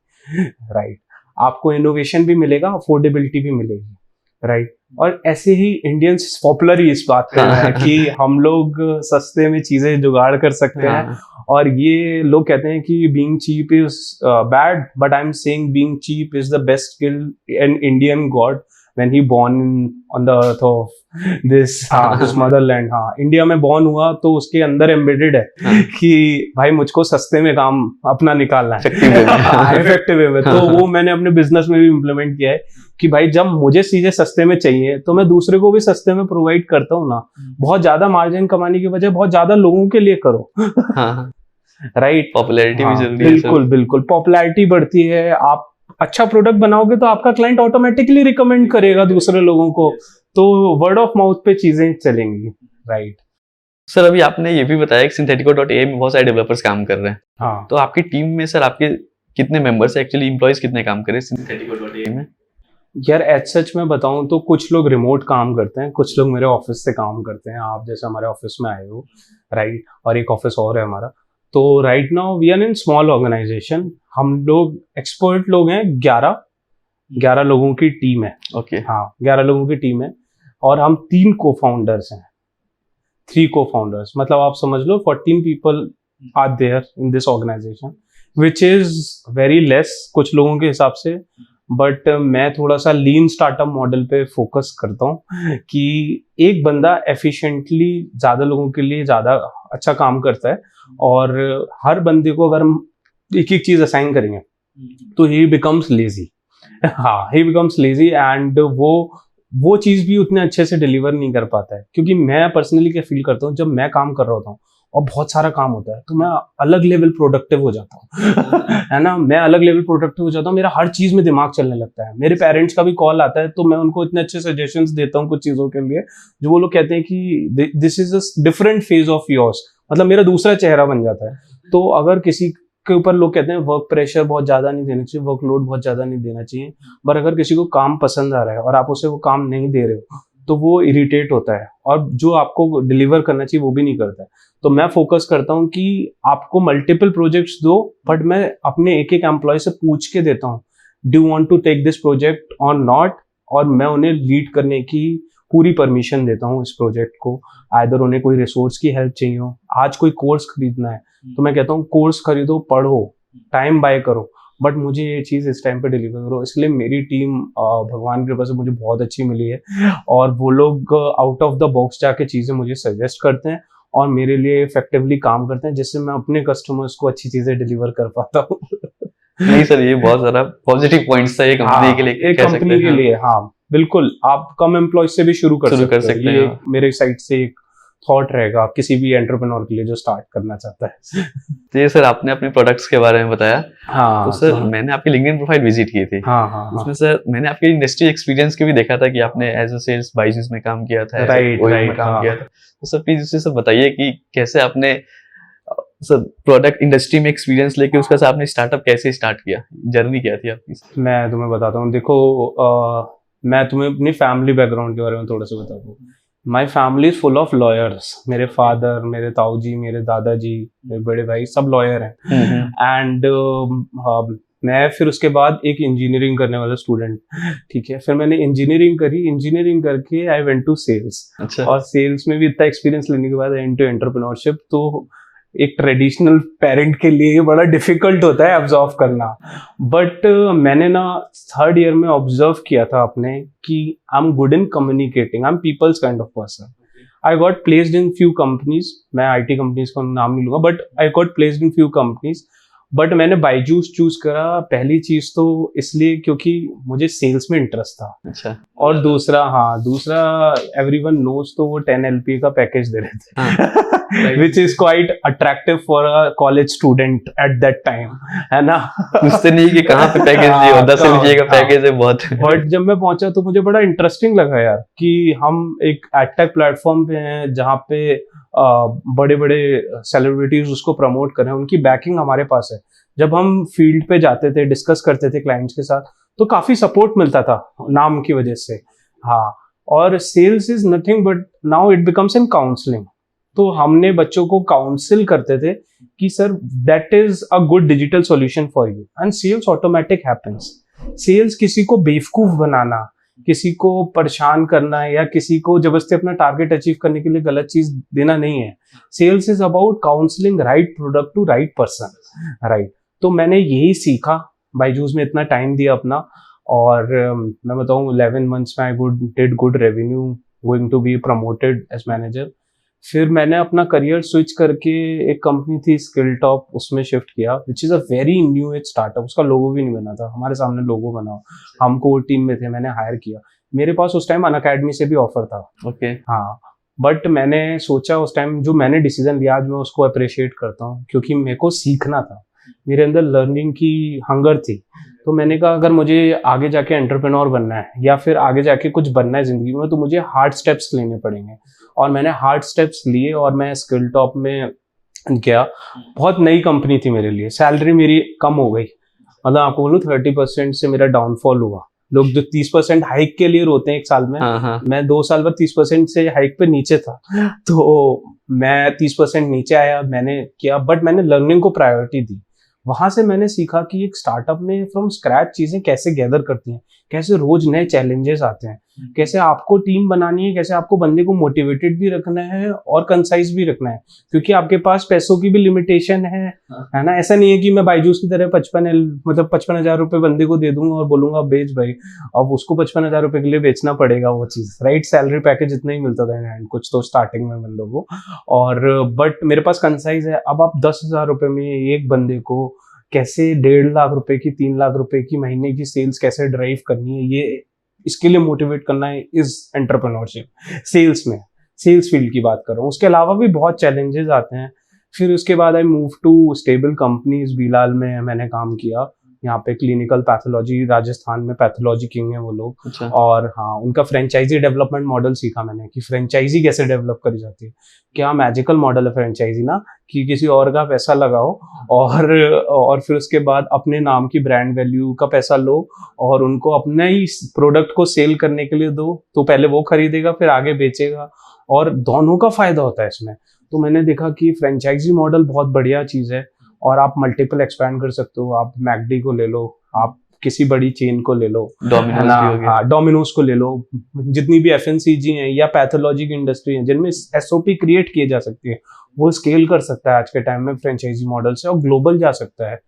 Right. आपको इनोवेशन भी मिलेगा, अफोर्डेबिलिटी भी मिलेगी। राइट। और ऐसे ही इंडियंस पॉपुलर ही इस बात पे है कि हम लोग सस्ते में चीजें जुगाड़ कर सकते हैं। और ये लोग कहते हैं कि being cheap is bad, but I am saying being cheap is the best skill an Indian god when he born on the earth of this motherland। India में बॉर्न हुआ तो उसके अंदर एम्बेडेड है कि भाई मुझको सस्ते में काम अपना निकालना है, इफेक्टिव वे में। तो वो मैंने अपने बिजनेस में भी इम्प्लीमेंट किया है कि भाई जब मुझे चीजें सस्ते में चाहिए तो मैं दूसरे को भी सस्ते में प्रोवाइड करता हूँ ना। बहुत ज्यादा मार्जिन कमाने की बजाय बहुत ज्यादा लोगों के लिए करो। राइट। पॉपुलैरिटी भी जरूरी है। बिल्कुल पॉपुलैरिटी बढ़ती है। आप अच्छा प्रोडक्ट बनाओगे तो आपका क्लाइंट ऑटोमेटिकली रिकमेंड करेगा दूसरे लोगों को, तो वर्ड ऑफ माउथ पे चीजें चलेंगी। राइट। सर अभी आपने ये भी बताया कि Synthetico.ai में बहुत सारे डेवलपर्स काम कर रहे हैं। तो आपकी टीम में सर आपके कितने मेंबर्स, एक्चुअली एम्प्लॉइज कितने काम कर रहे हैं Synthetico.ai में? यार एज सच मैं बताऊं तो कुछ लोग रिमोट काम करते हैं, कुछ लोग मेरे ऑफिस से काम करते हैं। आप जैसे हमारे ऑफिस में आए हो, राइट, और एक ऑफिस और है हमारा, तो right now we are in small organisation, हम लोग एक्सपर्ट लोग हैं, 11 लोगों की टीम है। ओके। हाँ 11 लोगों की टीम है और हम 3 को फाउंडर्स हैं, 3 को फाउंडर्स, मतलब आप समझ लो 14 people are there in this organisation, which is very less कुछ लोगों के हिसाब से, बट मैं थोड़ा सा लीन स्टार्टअप मॉडल पे फोकस करता हूँ कि एक बंदा एफिशिएंटली ज़्यादा लोगों के लिए ज़्यादा अच्छा काम करता है, और हर बंदे को अगर हम एक एक चीज़ असाइन करेंगे तो ही बिकम्स लेजी। हाँ ही बिकम्स लेजी एंड वो चीज़ भी उतने अच्छे से डिलीवर नहीं कर पाता है, क्योंकि मैं पर्सनली क्या फील करता हूँ, जब मैं काम कर रहा होता हूँ और बहुत सारा काम होता है तो मैं अलग लेवल प्रोडक्टिव हो जाता हूँ है ना, मैं अलग लेवल प्रोडक्टिव हो जाता हूँ, मेरा हर चीज में दिमाग चलने लगता है। मेरे पेरेंट्स का भी कॉल आता है तो मैं उनको इतने अच्छे सजेशंस देता हूँ कुछ चीजों के लिए, जो वो लोग कहते हैं कि this is a different phase of yours, मतलब मेरा दूसरा चेहरा बन जाता है। तो अगर किसी के ऊपर लोग कहते हैं वर्क प्रेशर बहुत ज्यादा नहीं देना चाहिए, वर्कलोड बहुत ज्यादा नहीं देना चाहिए, पर अगर किसी को काम पसंद आ रहा है और आप उसे वो काम नहीं दे रहे हो तो वो इरिटेट होता है, और जो आपको डिलीवर करना चाहिए वो भी नहीं करता है। तो मैं फोकस करता हूँ कि आपको मल्टीपल प्रोजेक्ट्स दो, बट मैं अपने एक एक एम्प्लॉय से पूछ के देता हूँ do you want to take this project और नॉट, और मैं उन्हें लीड करने की पूरी परमिशन देता हूँ इस प्रोजेक्ट को। आइदर उन्हें कोई रिसोर्स की हेल्प चाहिए हो, आज कोई कोर्स खरीदना है तो मैं कहता हूँ कोर्स खरीदो, पढ़ो, टाइम बाय करो, बट मुझे ये चीज़ इस टाइम पे डिलीवर करो। इसलिए मेरी टीम भगवान की कृपा से मुझे बहुत अच्छी मिली है, और वो लोग आउट ऑफ द बॉक्स जाके चीज़ें मुझे सजेस्ट करते हैं और मेरे लिए इफेक्टिवली काम करते हैं, जिससे मैं अपने कस्टमर्स को अच्छी चीज़ें डिलीवर कर पाता हूँ। नहीं सर, ये बहुत सारा पॉजिटिव पॉइंट्स है ये कंपनी के लिए, एक कंपनी के लिए। हाँ बिल्कुल, आप कम एम्प्लॉय से भी शुरू कर सकते हैं। ये मेरे साइड से एक थॉट रहेगा किसी भी एंटरप्रेन्योर के लिए जो स्टार्ट करना चाहता है। तो ये सर आपने अपने प्रोडक्ट्स के बारे में बताया। हाँ तो सर मैंने आपकी लिंक्डइन प्रोफाइल विजिट की थी। हाँ उसमें सर मैंने आपके इंडस्ट्री एक्सपीरियंस के भी देखा था कि आपने एज अ सेल्स बाइजूस में काम किया था, राइट में काम किया था। तो सर प्लीज उससे सब बताइए कि कैसे आपने सर प्रोडक्ट इंडस्ट्री में एक्सपीरियंस लेके उसका आपने स्टार्टअप कैसे स्टार्ट किया, जर्नी क्या थी आपकी? मैं तुम्हें बताता हूँ, देखो मैं तुम्हें अपनी फैमिली बैकग्राउंड के बारे में थोड़ा सा बताता हूँ। My family is full of lawyers, मेरे फादर, मेरे ताऊ जी, मेरे दादाजी, मेरे बड़े भाई सब लॉयर हैं। एंड मैं फिर उसके बाद एक इंजीनियरिंग करने वाला स्टूडेंट, ठीक है, फिर मैंने इंजीनियरिंग करी, इंजीनियरिंग करके आई वेंट टू सेल्स। अच्छा। और सेल्स में भी इतना एक्सपीरियंस लेने के बाद आई इनटू एंटरप्रेन्योरशिप। तो एक ट्रेडिशनल पेरेंट के लिए बड़ा डिफिकल्ट होता है ऑब्जर्व करना, बट मैंने ना 3rd ईयर में ऑब्जर्व किया था अपने कि I am good in communicating, I am peoples kind of person. I got placed in few companies, मैं आईटी कंपनीज का नाम नहीं लूंगा, but I got placed in few companies. But मैंने बायजूस चूज करा पहली चीज तो इसलिए क्योंकि मुझे सेल्स में इंटरेस्ट था। अच्छा। और दूसरा एवरीवन नोज तो वो 10 LPA का पैकेज दे रहे थे, which is quite attractive for a college student at that time, है ना। उससे नहीं कि कहाँ पे पैकेज दिए, 10 LPA का पैकेज है बहुत। बट जब मैं पहुंचा तो मुझे बड़ा इंटरेस्टिंग लगा यार कि हम एक एडटेक प्लेटफॉर्म पे हैं जहाँ पे बड़े बड़े सेलिब्रिटीज उसको प्रमोट कर रहे हैं, उनकी बैकिंग हमारे पास है। जब हम फील्ड पे जाते थे, डिस्कस करते थे क्लाइंट्स के साथ, तो काफी सपोर्ट मिलता था नाम की वजह से। हाँ, और sales is nothing but now it becomes in counselling. तो हमने बच्चों को काउंसिल करते थे कि sir that is a good digital solution for you, and sales automatic happens. Sales किसी को बेवकूफ बनाना, किसी को परेशान करना या किसी को जबरदस्ती अपना टारगेट अचीव करने के लिए गलत चीज देना नहीं है। Sales is about counselling right product to right person, right. तो मैंने यही सीखा, बायजूस में इतना टाइम दिया अपना, और मैं बताऊं 11 मंथ्स में I did good revenue, going to be promoted as manager. फिर मैंने अपना करियर स्विच करके एक कंपनी थी स्किल टॉप, उसमें शिफ्ट किया, which is a very new age startup. उसका लोगो भी नहीं बना था, हमारे सामने लोगो बना, हमको वो टीम में थे, मैंने हायर किया। मेरे पास उस टाइम अनअकैडमी से भी ऑफर था। ओके। हाँ, बट मैंने सोचा उस टाइम जो मैंने डिसीजन लिया, आज मैं उसको अप्रिशिएट करता हूँ, क्योंकि मेरे को सीखना था, मेरे अंदर लर्निंग की हंगर थी। तो मैंने कहा अगर मुझे आगे जाके एंटरप्रेन्योर बनना है या फिर आगे जाके कुछ बनना है जिंदगी में, तो मुझे हार्ड स्टेप्स लेने पड़ेंगे। और मैंने हार्ड स्टेप्स लिए और मैं स्किल टॉप में गया। बहुत नई कंपनी थी मेरे लिए, सैलरी मेरी कम हो गई, मतलब आपको बोलूँ 30% से मेरा डाउनफॉल हुआ। लोग जो 30% हाइक के लिए रोते हैं एक साल में, मैं 2 साल बाद 30% से हाइक पे नीचे था। तो मैं 30% नीचे आया, मैंने किया, बट मैंने लर्निंग को प्रायोरिटी दी। वहां से मैंने सीखा कि एक स्टार्टअप में फ्रॉम स्क्रैच चीजें कैसे गैदर करती हैं, कैसे रोज नए चैलेंजेस आते हैं, कैसे आपको टीम बनानी है, कैसे आपको बंदे को मोटिवेटेड भी रखना है और कंसाइज भी रखना है, क्योंकि आपके पास पैसों की भी लिमिटेशन है ना। ऐसा नहीं है कि मैं बायजूस की तरह 55,000 रुपए बंदे को दे दूंगा और बोलूंगा बेच भाई, अब उसको 55,000 रुपए के लिए बेचना पड़ेगा वो चीज, राइट। सैलरी पैकेज इतना ही मिलता था एंड कुछ तो स्टार्टिंग में बंदों को, और बट मेरे पास कंसाइज है। अब आप 10,000 रुपए में एक बंदे को कैसे 1.5 लाख रुपए की, 3 लाख रुपए की महीने की सेल्स कैसे ड्राइव करनी है, ये इसके लिए मोटिवेट करना है इज एंटरप्रेन्योरशिप। सेल्स में, सेल्स फील्ड की बात कर रहा हूँ, उसके अलावा भी बहुत चैलेंजेस आते हैं। फिर उसके बाद I move to stable companies. बीलाल में मैंने काम किया, यहाँ पे क्लिनिकल पैथोलॉजी, राजस्थान में पैथोलॉजी किंग है वो लोग। अच्छा। और हाँ, उनका फ्रेंचाइजी डेवलपमेंट मॉडल सीखा मैंने कि फ्रेंचाइजी कैसे डेवलप करी जाती है। क्या मैजिकल मॉडल है फ्रेंचाइजी ना, कि किसी और का पैसा लगाओ और फिर उसके बाद अपने नाम की ब्रांड वैल्यू का पैसा लो और उनको अपने ही प्रोडक्ट को सेल करने के लिए दो, तो पहले वो खरीदेगा फिर आगे बेचेगा, और दोनों का फायदा होता है इसमें। तो मैंने देखा कि फ्रेंचाइजी मॉडल बहुत बढ़िया चीज है, और आप मल्टीपल एक्सपैंड कर सकते हो। आप मैकडी को ले लो, आप किसी बड़ी चेन को ले लो, डोमिनोज को ले लो, जितनी भी एफएमसीजी हैं या पैथोलॉजी की इंडस्ट्री है जिनमें एसओपी क्रिएट किए जा सकती है, वो स्केल कर सकता है आज के टाइम में फ्रेंचाइजी मॉडल से, और ग्लोबल जा सकता है।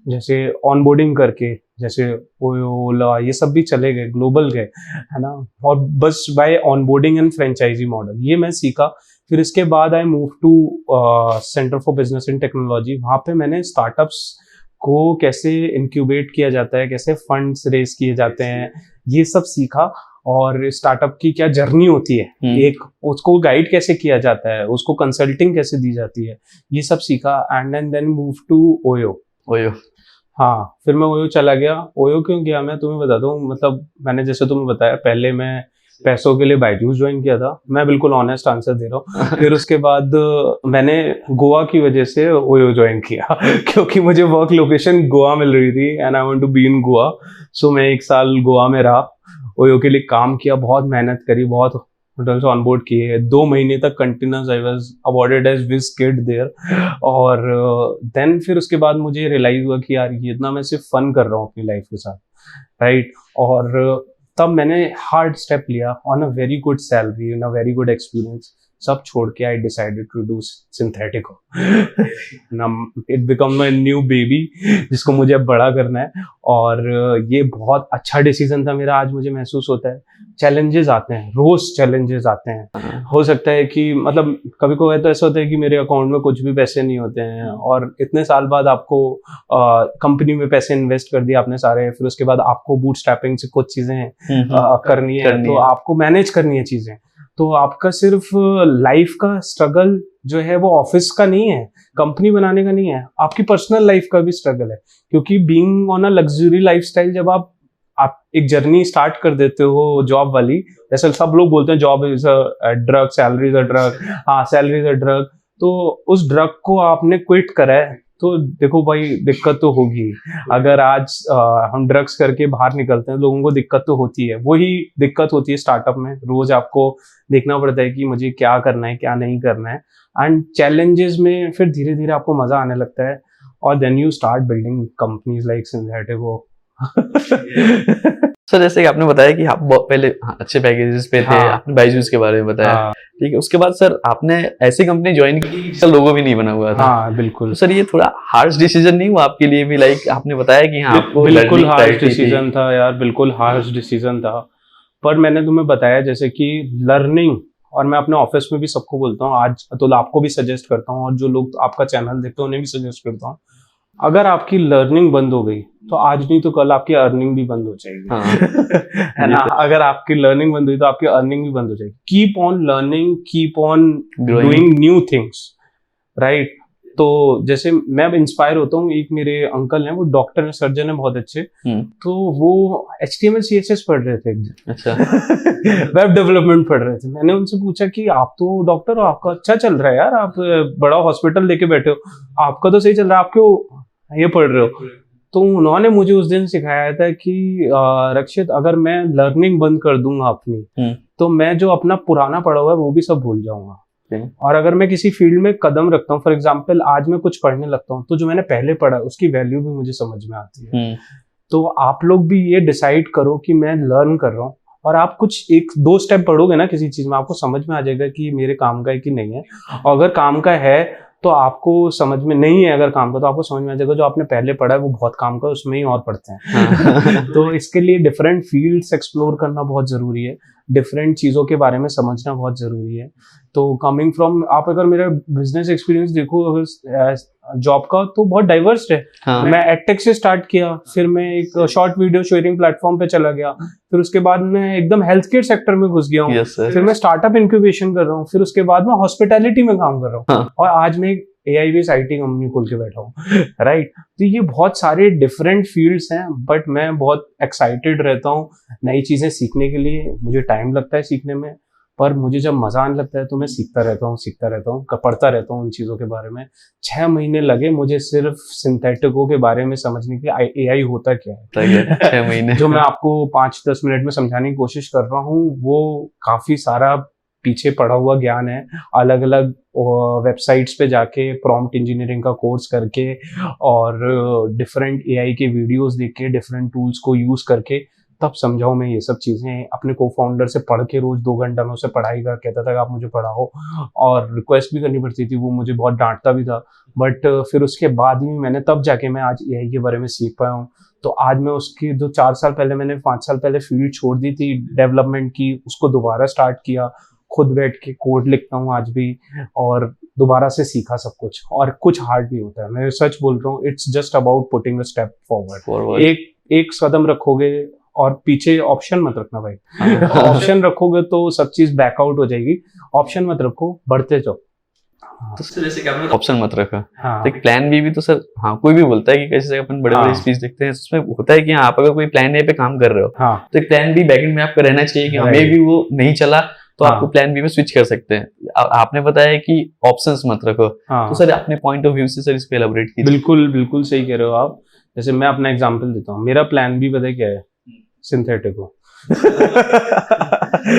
जैसे ऑनबोर्डिंग करके, जैसे ओला, ये सब भी चले गए, ग्लोबल गए, है ना। और बस by onboarding and franchise model, ये मैं सीखा। फिर इसके बाद I move to centre for business and technology. वहाँ पे मैंने स्टार्टअप्स को कैसे इंक्यूबेट किया जाता है, कैसे फंड्स रेस किए जाते हैं, ये सब सीखा। और स्टार्टअप की क्या जर्नी होती है, एक उसको गाइड कैसे किया जाता है, उसको कंसल्टिंग कैसे दी जाती है, ये सब सीखा। And then move to OYO. हाँ, फिर मैं ओयो चला गया। ओयो क्यों गया मैं तुम्हें बताता हूँ। मतलब मैंने जैसे तुम्हें बताया, पहले मैं पैसों के लिए बायजूस ज्वाइन किया था, मैं बिल्कुल ऑनेस्ट आंसर दे रहा हूँ। फिर उसके बाद मैंने गोवा की वजह से ओयो ज्वाइन किया क्योंकि मुझे वर्क लोकेशन गोवा मिल रही थी and I want to be in Goa. So मैं 1 साल गोवा में रहा, ओयो के लिए काम किया, बहुत मेहनत करी, बहुत होटल्स ऑनबोर्ड किए। 2 महीने तक continuous I was awarded as whiz kid there. और देन फिर उसके बाद मुझे रियलाइज हुआ कि यार ये इतना मैं सिर्फ फन कर रहा हूँ अपनी लाइफ के साथ, राइट। और तब मैंने हार्ड स्टेप लिया on a very good salary and a very good experience. सब छोड़ के I decided to do Synthetico. It become my new baby जिसको मुझे अब बड़ा करना है। और ये बहुत अच्छा डिसीजन था मेरा, आज मुझे महसूस होता है। चैलेंजेस आते हैं, रोज चैलेंजेस आते हैं। हो सकता है कि मतलब कभी कभी तो ऐसा होता है कि मेरे अकाउंट में कुछ भी पैसे नहीं होते हैं, और इतने साल बाद आपको कंपनी में पैसे इन्वेस्ट कर दिए आपने सारे, फिर उसके बाद आपको बूटस्ट्रैपिंग से कुछ चीजें करनी है, तो आपको मैनेज करनी है चीजें। तो आपका सिर्फ लाइफ का स्ट्रगल जो है वो ऑफिस का नहीं है, कंपनी बनाने का नहीं है, आपकी पर्सनल लाइफ का भी स्ट्रगल है। क्योंकि being on a luxury lifestyle, जब आप एक जर्नी स्टार्ट कर देते हो जॉब वाली, जैसे सब लोग बोलते हैं job is a drug, salary is a drug. हाँ, सैलरी इज अ ड्रग। तो उस ड्रग को आपने क्विट करा है, तो देखो भाई दिक्कत तो होगी। अगर आज हम ड्रग्स करके बाहर निकलते हैं, लोगों को दिक्कत तो होती है। वही दिक्कत होती है स्टार्टअप में, रोज आपको देखना पड़ता है कि मुझे क्या करना है, क्या नहीं करना है। एंड चैलेंजेस में फिर धीरे धीरे आपको मजा आने लगता है, और then you start building companies like Synthetico. Sir जैसे कि आपने बताया कि आप पहले अच्छे पैकेजेस पे थे, आपने बायजूस के बारे में बताया, ठीक है। उसके बाद सर आपने ऐसी कंपनी ज्वाइन की जिसका लोगो भी नहीं बना हुआ था। हाँ बिल्कुल। तो सर ये थोड़ा हार्श डिसीजन नहीं हुआ आपके लिए भी? लाइक आपने बताया कि हाँ आपको बिल्कुल हार्श डिसीजन था यार, बिल्कुल हार्श डिसीजन था। पर मैंने तुम्हें बताया जैसे कि लर्निंग, और मैं अपने ऑफिस में भी सबको बोलता हूँ, आज तो आपको भी सजेस्ट करता हूँ, और जो लोग आपका चैनल देखते हैं उन्हें भी सजेस्ट करता हूँ, अगर आपकी लर्निंग बंद हो गई तो आज नहीं तो कल आपकी अर्निंग भी बंद हो जाएगी। है ना। अगर आपकी लर्निंग बंद हुई तो आपकी अर्निंग भी बंद हो जाएगी। Keep on learning, keep on doing new things, right. तो जैसे मैं अब इंस्पायर होता हूँ, एक मेरे अंकल हैं, वो डॉक्टर हैं, सर्जन है बहुत अच्छे। तो वो HTML CSS पढ़ रहे थे, अच्छा वेब डेवलपमेंट पढ़ रहे थे। मैंने उनसे पूछा कि आप तो डॉक्टर हो, आपका अच्छा चल रहा है यार, आप बड़ा हॉस्पिटल लेके बैठे हो, आपका तो सही चल रहा है, आप क्यों ये पढ़ रहे हो? तो उन्होंने मुझे उस दिन सिखाया था कि रक्षित, अगर मैं लर्निंग बंद कर दूंगा अपनी, तो मैं जो अपना पुराना पढ़ा हुआ है वो भी सब भूल जाऊंगा। और अगर मैं किसी फील्ड में कदम रखता हूँ, फॉर एग्जाम्पल आज मैं कुछ पढ़ने लगता हूँ, तो जो मैंने पहले पढ़ा उसकी वैल्यू भी मुझे समझ में आती है। तो आप लोग भी ये डिसाइड करो कि मैं लर्न कर रहा हूँ, और आप कुछ 1-2 स्टेप पढ़ोगे ना किसी चीज में, आपको समझ में आ जाएगा कि मेरे काम का है कि नहीं है। और अगर काम का है तो आपको समझ में नहीं है, अगर काम का तो आपको समझ में आ जाएगा जो आपने पहले पढ़ा है वो बहुत काम का है, उसमें ही और पढ़ते हैं। तो इसके लिए डिफरेंट फील्ड्स एक्सप्लोर करना बहुत जरूरी है, डिफरेंट चीजों के बारे में समझना बहुत जरूरी है। तो कमिंग फ्रॉम, आप अगर मेरा बिजनेस एक्सपीरियंस देखो अगर जॉब का, तो बहुत डाइवर्स है। मैं एडटेक से स्टार्ट किया, फिर मैं एक शॉर्ट वीडियो शेयरिंग प्लेटफॉर्म पे चला गया, फिर उसके बाद मैं एकदम हेल्थ केयर सेक्टर में घुस गया हूँ, फिर मैं स्टार्टअप इंक्यूबेशन कर रहा हूँ, फिर उसके बाद मैं हॉस्पिटैलिटी में काम कर रहा हूँ, और आज मैं AI बेस्ड IT कंपनी खोल के बैठा हूँ। राइट। तो ये बहुत सारे डिफरेंट फील्ड्स हैं, बट मैं बहुत एक्साइटेड रहता हूँ नई चीजें सीखने के लिए। मुझे टाइम लगता है सीखने में, पर मुझे जब मजा आने लगता है तो मैं सीखता रहता हूँ, पढ़ता रहता हूँ उन चीजों के बारे में। 6 महीने लगे मुझे सिर्फ सिंथेटिको के बारे में समझने के, AI होता क्या है। 6 महीने जो मैं आपको 5-10 मिनट में समझाने की कोशिश कर रहा हूँ, वो काफी सारा पीछे पड़ा हुआ ज्ञान है। अलग अलग वेबसाइट्स पे जाके प्रॉम्प्ट इंजीनियरिंग का कोर्स करके, और डिफरेंट AI के वीडियोस देख के, डिफरेंट टूल्स को यूज करके तब समझाऊं मैं ये सब चीजें। अपने को फाउंडर से पढ़ के रोज 2 घंटा मैं उसे पढ़ाई का कहता था कि आप मुझे पढ़ाओ, और रिक्वेस्ट भी करनी पड़ती थी, वो मुझे बहुत डांटता भी था। बट फिर उसके बाद ही मैंने, तब जाके मैं आज AI के बारे में सीख पाया हूँ। तो आज मैं उसकी जो 4 साल पहले, मैंने 5 साल पहले फील्ड छोड़ दी थी डेवलपमेंट की, उसको दोबारा स्टार्ट किया, खुद बैठ के कोड लिखता हूँ आज भी, और दोबारा से सीखा सब कुछ। और कुछ हार्ड नहीं होता है, मैं सच बोल रहा हूँ। It's just about putting a step forward. एक कदम रखोगे और पीछे ऑप्शन मत रखना भाई। ऑप्शन रखोगे तो सब चीज बैकआउट हो जाएगी। ऑप्शन मत रखो, बढ़ते जाओ। तो सर जैसे कि आपने ऑप्शन मत रखा, तो एक प्लान बी भी तो सर, हाँ, कोई भी बोलता है कि कैसे जगह अपन बड़े बड़े स्पीच देखते हैं, उसमें होता है कि आप अगर कोई प्लान ए पे काम कर रहे हो, तो एक प्लान बी बैकएंड में आपका रहना चाहिए कि हमें भी वो नहीं चला तो आपको प्लान बी में स्विच कर सकते हैं। आपने बताया कि ऑप्शंस मत रखो, तो सर अपने पॉइंट ऑफ व्यू से सर इस पे एलाबोरेट कीजिए। बिल्कुल बिल्कुल सही कह रहे हो आप। जैसे मैं अपना एग्जांपल देता हूँ, मेरा प्लान बी पता है क्या है? सिंथेटिको।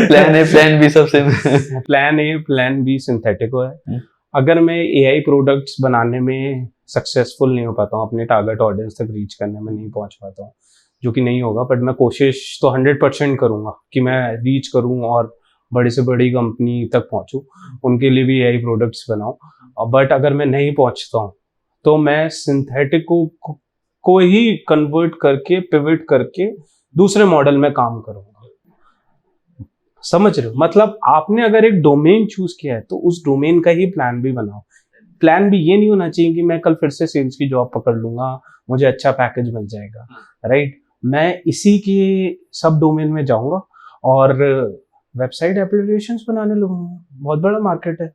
प्लान ए प्लान बी सबसे प्लान ए प्लान बी सिंथेटिको है। अगर मैं AI प्रोडक्ट्स बनाने में सक्सेसफुल नहीं हो पाता हूँ, अपने टारगेट ऑडियंस तक रीच करने में नहीं पहुंच पाता हूँ, जो कि नहीं होगा, बट मैं कोशिश तो 100% करूंगा कि मैं रीच करूं और बड़ी से बड़ी कंपनी तक पहुंचूं, उनके लिए भी AI प्रोडक्ट्स बनाऊं। बट अगर मैं नहीं पहुंचता हूं तो मैं सिंथेटिको को ही कन्वर्ट करके, पिवट करके दूसरे मॉडल में काम करूंगा। समझ रहे हो? मतलब आपने अगर एक डोमेन चूज किया है तो उस डोमेन का ही प्लान भी बनाओ। प्लान भी ये नहीं होना चाहिए कि मैं कल फिर से सेल्स की जॉब पकड़ लूंगा, मुझे अच्छा पैकेज मिल जाएगा। राइट। मैं इसी के सब डोमेन में जाऊंगा और वेबसाइट एप्लीकेशंस बनाने लगूंगा। बहुत बड़ा मार्केट है।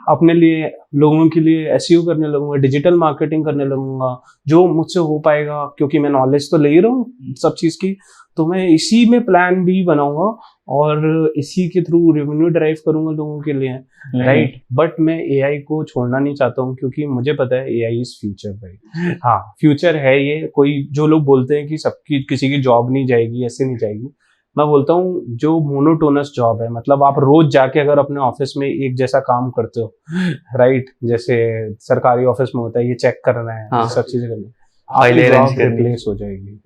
अपने लिए, लोगों के लिए एसईओ करने लगूंगा, डिजिटल मार्केटिंग करने लगूंगा, जो मुझसे हो पाएगा, क्योंकि मैं नॉलेज तो ले ही रहा हूँ सब चीज की। तो मैं इसी में प्लान भी बनाऊंगा और इसी के थ्रू रेवेन्यू ड्राइव करूंगा लोगों के लिए। राइट। बट मैं AI को छोड़ना नहीं चाहता हूँ, क्योंकि मुझे पता है AI इज फ्यूचर भाई। हाँ, फ्यूचर है ये। कोई जो लोग बोलते हैं कि सबकी, किसी की जॉब नहीं जाएगी, ऐसे नहीं जाएगी, मैं बोलता हूँ जो मोनोटोनस जॉब है, मतलब आप रोज जाके अगर अपने ऑफिस में एक जैसा काम करते हो, राइट, जैसे सरकारी ऑफिस में होता है, ये चेक करना है, हाँ, सब चीजें करनी, आपकी जॉब रिप्लेस हो जाएगी।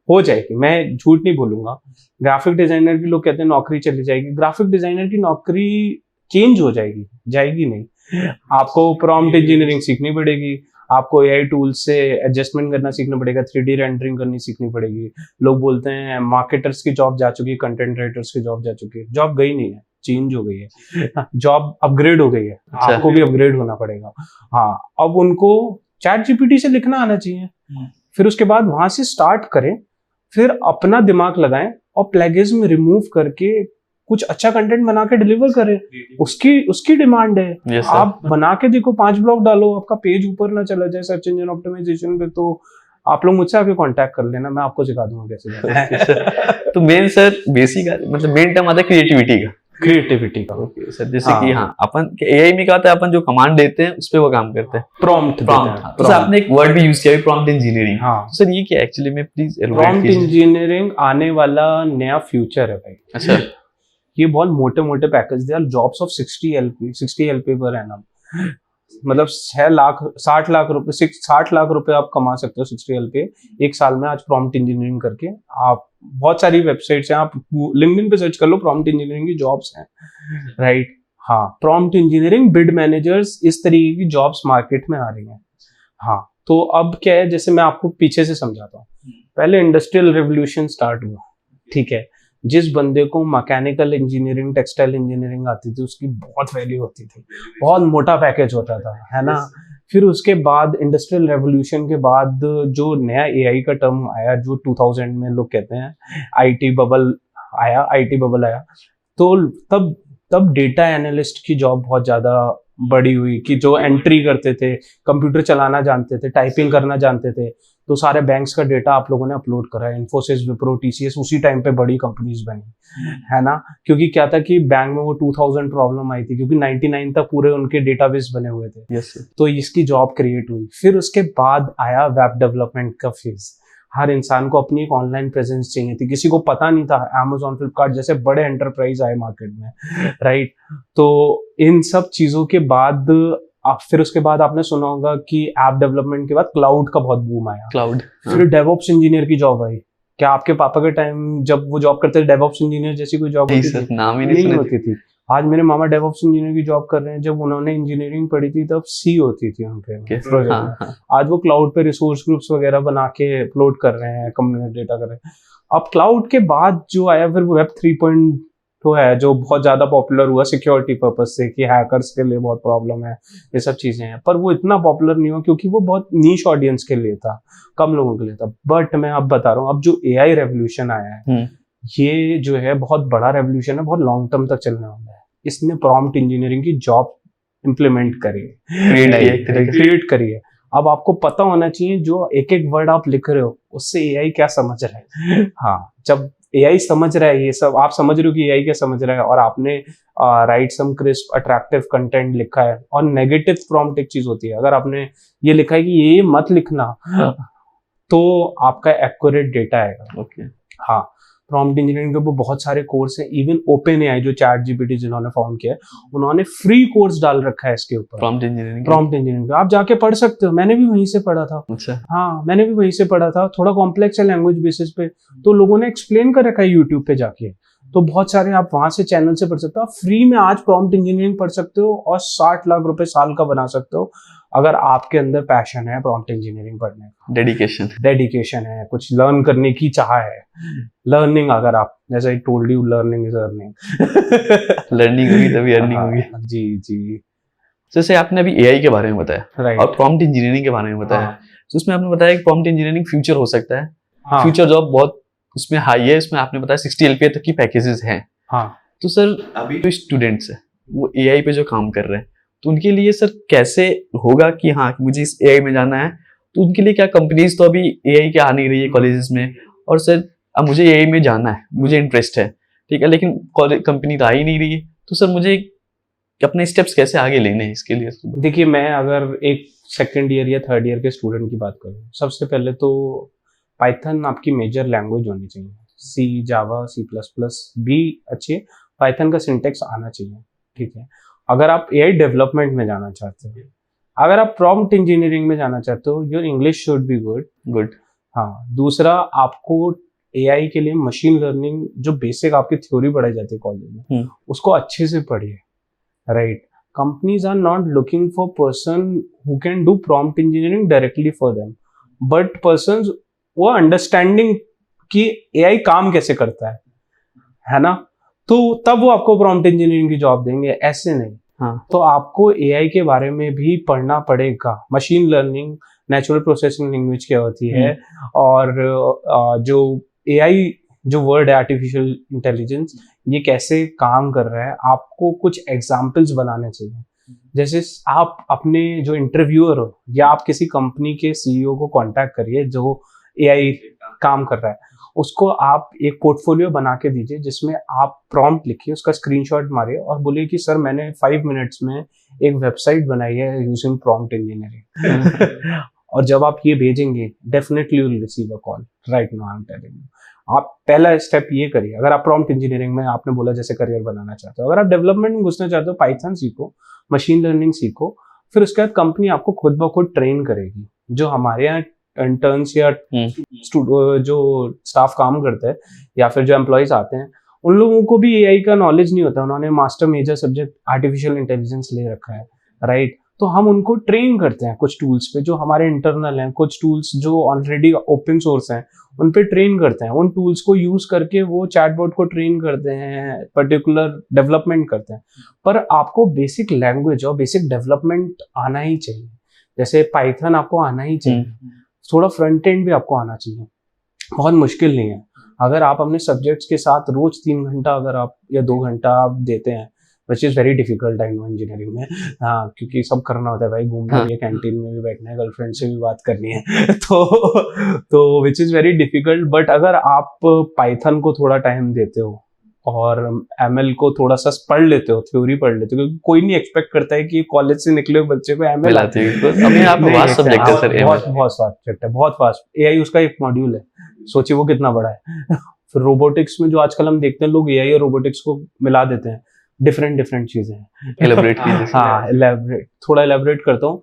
हो जाएगी, मैं झूठ नहीं बोलूंगा। ग्राफिक डिजाइनर की लोग कहते हैं नौकरी चली जाएगी, ग्राफिक डिजाइनर की नौकरी चेंज हो जाएगी, जाएगी नहीं। आपको प्रॉम्प्ट इंजीनियरिंग सीखनी पड़ेगी, आपको AI टूल से एडजस्टमेंट करना सीखना पड़ेगा, 3D रेंडरिंग करनी सीखनी पड़ेगी। लोग बोलते हैं मार्केटर्स की जॉब जा चुकी है, कंटेंट राइटर्स की जॉब जा चुकी है। जॉब गई नहीं है, चेंज हो गई है, जॉब अपग्रेड हो गई है। आपको भी अपग्रेड होना पड़ेगा। हाँ, अब उनको चैट GPT से लिखना आना चाहिए, फिर उसके बाद वहां से स्टार्ट करें, फिर अपना दिमाग लगाएं और प्लेगिज्म रिमूव करके कुछ अच्छा कंटेंट बना के डिलीवर करें। उसकी डिमांड है। yes, आप बना के देखो, 5 ब्लॉग डालो, आपका पेज ऊपर ना चला जाए सर्च इंजन ऑप्टिमाइजेशन पे, तो आप लोग मुझसे आके कांटेक्ट कर लेना, मैं आपको सिखा दूंगा कैसे। तो मेन सर बेसिक, मतलब मेन टर्म आता है क्रिएटिविटी का। क्रिएटिविटी का। ओके सर, जैसे कि हाँ अपन एआई में क्या होता है, अपन जो कमांड देते हैं उस पे वो काम करते हैं, प्रॉम्प्ट तो सर आपने एक वर्ड भी यूज किया है, प्रॉम्प्ट इंजीनियरिंग। हाँ सर ये क्या एक्चुअली में, प्लीज प्रॉम्प्ट इंजीनियरिंग आने वाला नया फ्यूचर है भाई। अच्छा, ये बहुत मोटे मोटे package they, jobs of 60 LP per annum, मतलब 60 लाख रुपए आप कमा सकते हो 60 LP एक साल में आज प्रॉम्प्ट इंजीनियरिंग करके। आप बहुत सारी वेबसाइट्स हैं, आप लिंक्डइन पे सर्च कर लो, प्रॉम्प्ट इंजीनियरिंग की जॉब्स हैं, राइट। हाँ प्रॉम्प्ट इंजीनियरिंग, बिड मैनेजर्स, इस तरीके की जॉब्स मार्केट में आ रही हैं। हाँ तो अब क्या है, जैसे मैं आपको पीछे से समझाता हूँ। पहले इंडस्ट्रियल रेवोल्यूशन स्टार्ट हुआ, ठीक है। जिस बंदे को मैकेनिकल इंजीनियरिंग, टेक्सटाइल इंजीनियरिंग आती थी उसकी बहुत वैल्यू होती थी, बहुत मोटा पैकेज होता था, है ना। फिर उसके बाद इंडस्ट्रियल रेवोल्यूशन के बाद जो नया एआई का टर्म आया, जो 2000 में लोग कहते हैं आईटी बबल आया, तो तब डेटा एनालिस्ट की जॉब बहुत ज्यादा बड़ी हुई, कि जो एंट्री करते थे, कंप्यूटर चलाना जानते थे, टाइपिंग करना जानते थे, तो सारे बैंक्स का डेटा आप लोगों ने अपलोड करा। इन्फोसिस, विप्रो, टीसीएस उसी टाइम पे बड़ी कंपनीज बनी, है ना। क्योंकि क्या था कि बैंक में वो 2000 प्रॉब्लम आई थी, क्योंकि 99 तक पूरे उनके डेटाबेस बने हुए थे। yes, तो इसकी जॉब क्रिएट हुई। फिर उसके बाद आया वेब डेवलपमेंट का फेज। हर इंसान को अपनी एक ऑनलाइन प्रेजेंस चाहिए थी, किसी को पता नहीं था। Amazon, फ्लिपकार्ट जैसे बड़े एंटरप्राइज आए मार्केट में, राइट। तो इन सब चीजों के बाद फिर उसके बाद आपने सुना होगा कि ऐप डेवलपमेंट के बाद क्लाउड का बहुत बूम आया। क्लाउड, फिर डेवऑप्स इंजीनियर की जॉब आई। क्या आपके पापा के टाइम जब वो जॉब करते थे, डेवऑप्स इंजीनियर जैसी कोई जॉब होती थी? नाम ही नहीं होती थी। आज मेरे मामा डेवऑप्स इंजीनियर की जॉब कर रहे हैं। जब उन्होंने इंजीनियरिंग पढ़ी थी तब सी होती थी उनके प्रोजेक्ट में। आज वो क्लाउड पे रिसोर्स ग्रुप्स वगैरह बना के अपलोड कर रहे हैं, कम्युनिटी डेटा कर रहे हैं। अब क्लाउड के बाद जो आया फिर वेब 3.2 है, जो बहुत ज्यादा पॉपुलर हुआ सिक्योरिटी पर्पज से, कि हैकर्स के लिए बहुत प्रॉब्लम है, ये सब चीजें हैं। पर वो इतना पॉपुलर नहीं हुआ क्योंकि वो बहुत नीश ऑडियंस के लिए था, कम लोगों के लिए था। बट मैं अब बता रहा हूँ, अब जो एआई रेवोल्यूशन आया है, ये जो है बहुत बड़ा रेवोल्यूशन है, बहुत लॉन्ग टर्म तक चलने वाला है। इसने प्रॉम्प्ट इंजीनियरिंग की जॉब इम्प्लीमेंट करी है, क्रिएट करी है। अब आपको पता होना चाहिए जो एक एक वर्ड आप लिख रहे हो उससे एआई क्या समझ रहा है। हाँ, जब एआई समझ रहा है ये सब, आप समझ रहे हो कि एआई क्या समझ रहा है, और आपने राइट सम क्रिस्प अट्रैक्टिव कंटेंट लिखा है। और नेगेटिव प्रॉम्प्ट एक चीज होती है, अगर आपने ये लिखा है कि ये मत लिखना, तो आपका एक्यूरेट डेटा आएगा। ओके, हाँ, प्रॉम्प्ट इंजीनियरिंग के ऊपर बहुत सारे कोर्स हैं। इवन ओपन एआई जो चैट जीपीटी जिन्होंने फाउंड किया है, उन्होंने फ्री कोर्स डाल रखा है इसके ऊपर, प्रॉम्प्ट इंजीनियरिंग आप जाके पढ़ सकते हो। मैंने भी वहीं से पढ़ा था। अच्छा, हाँ, मैंने भी वहीं से पढ़ा था। थोड़ा कॉम्प्लेक्स है लैंग्वेज बेसिस पे, तो लोगों ने एक्सप्लेन कर रखा है यूट्यूब पे जाके। तो बहुत सारे आप वहां से चैनल से पढ़ सकते हो। आप फ्री में आज प्रॉम्प्ट इंजीनियरिंग पढ़ सकते हो और 60 लाख रुपए साल का बना सकते हो, अगर आपके अंदर पैशन है प्रॉम्प्ट इंजीनियरिंग पढ़ने का, डेडिकेशन है, कुछ लर्न करने की चाह है। लर्निंग, अगर आप, जैसे I told you, learning is earning. Learning होगी तभी अर्निंग होगी। जी। जैसे आपने अभी एआई के बारे में बताया, राइट, और प्रॉम्प्ट इंजीनियरिंग के बारे में बताया, तो उसमें आपने बताया कि प्रॉम्प्ट इंजीनियरिंग फ्यूचर हो सकता है। फ्यूचर जॉब बहुत उसमें हाई है। इसमें आपने बताया 60 LPA तक की पैकेजेस हैं। तो सर अभी जो स्टूडेंट्स हैं वो एआई पे जो काम कर रहे हैं, तो उनके लिए सर कैसे होगा कि हाँ मुझे इस एआई में जाना है, तो उनके लिए क्या कंपनीज तो अभी एआई के आ नहीं रही है कॉलेजेस में, और सर अब मुझे एआई में जाना है, मुझे इंटरेस्ट है, ठीक है, लेकिन कंपनी तो आ ही नहीं रही है, तो सर मुझे अपने स्टेप्स कैसे आगे लेने हैं इसके लिए? देखिए, मैं अगर एक सेकेंड ईयर या थर्ड ईयर के स्टूडेंट की बात करूँ, सबसे पहले तो पाइथन आपकी मेजर लैंग्वेज होनी चाहिए। सी, जावा, C++ भी अच्छी है, पाइथन का सिंटेक्स आना चाहिए, ठीक है। अगर आप एआई डेवलपमेंट में जाना चाहते हो, अगर आप प्रॉम्प्ट इंजीनियरिंग में जाना चाहते हो, your English should be good. हाँ, दूसरा, आपको एआई के लिए मशीन लर्निंग जो बेसिक आपकी थ्योरी पढ़ाई जाती है कॉलेज में, उसको अच्छे से पढ़िए, right. Companies are not looking for person who can do prompt engineering directly for them, but person वो अंडरस्टैंडिंग कि एआई काम कैसे करता है ना। तो तब वो आपको प्रॉम्प्ट इंजीनियरिंग की जॉब देंगे, ऐसे नहीं। हाँ, तो आपको एआई के बारे में भी पढ़ना पड़ेगा। Machine learning, natural processing language क्या होती है, और जो एआई जो वर्ड है आर्टिफिशियल इंटेलिजेंस, ये कैसे काम कर रहा है, आपको कुछ एग्जाम्पल्स बनाने चाहिए। जैसे आप अपने जो इंटरव्यूअर हो या आप किसी कंपनी के सीईओ को कांटेक्ट करिए जो एआई काम कर रहा है, उसको आप एक पोर्टफोलियो बना के दीजिए जिसमें आप प्रॉम्प्ट लिखिए, उसका स्क्रीनशॉट मारिए और बोलिए कि सर मैंने 5 मिनट्स में एक वेबसाइट बनाई है यूजिंग प्रॉम्प्ट इंजीनियरिंग। और जब आप ये भेजेंगे definitely you will receive a call, right now I am telling you. आप पहला स्टेप ये करिए, अगर आप प्रॉम्प्ट इंजीनियरिंग में आपने बोला जैसे करियर बनाना चाहते हो, अगर आप डेवलपमेंट में घुसना चाहते हो, पाइथन सीखो, मशीन लर्निंग सीखो, फिर उसके बाद कंपनी आपको खुद ब खुद ट्रेन करेगी। जो हमारे यहाँ इंटर्न्स या जो स्टाफ काम करते हैं या फिर जो एम्प्लॉयज आते हैं, उन लोगों को भी एआई का नॉलेज नहीं होता, उन्होंने master major subject artificial intelligence ले रखा है, राइट। तो हम उनको ट्रेन करते हैं कुछ टूल्स पे जो हमारे इंटरनल हैं, कुछ टूल्स जो ऑलरेडी ओपन सोर्स हैं उन पे ट्रेन करते हैं। उन टूल्स को यूज करके वो चैटबॉट को ट्रेन करते हैं, पर्टिकुलर डेवलपमेंट करते हैं। पर आपको बेसिक लैंग्वेज और बेसिक डेवलपमेंट आना ही चाहिए, जैसे पाइथन आपको आना ही चाहिए, थोड़ा फ्रंट एंड भी आपको आना चाहिए, बहुत मुश्किल नहीं है। अगर आप अपने सब्जेक्ट्स के साथ रोज 3 घंटा अगर आप या 2 घंटा आप देते हैं, which is very difficult I know engineering में, हाँ, क्योंकि सब करना होता है भाई, घूमना भी है, कैंटीन में भी बैठना है, गर्लफ्रेंड से भी बात करनी है तो which is very difficult. But अगर आप पाइथन को थोड़ा टाइम देते हो और एमएल को थोड़ा सा पढ़ लेते हो, थ्योरी पढ़ लेते हो, क्योंकि कोई नहीं एक्सपेक्ट करता है कि कॉलेज से निकले हुए बच्चे को एमएल आती है। वास्ट सब्जेक्ट है सर, बहुत सब्जेक्ट है, बहुत फास्ट। एआई उसका एक मॉड्यूल है, सोचिए वो कितना बड़ा है। फिर रोबोटिक्स में जो आजकल हम देखते हैं, लोग एआई और रोबोटिक्स को मिला देते हैं, डिफरेंट चीजें हैं। एलैबोरेट कीजिए। हाँ, थोड़ा एलैबोरेट करता हूँ।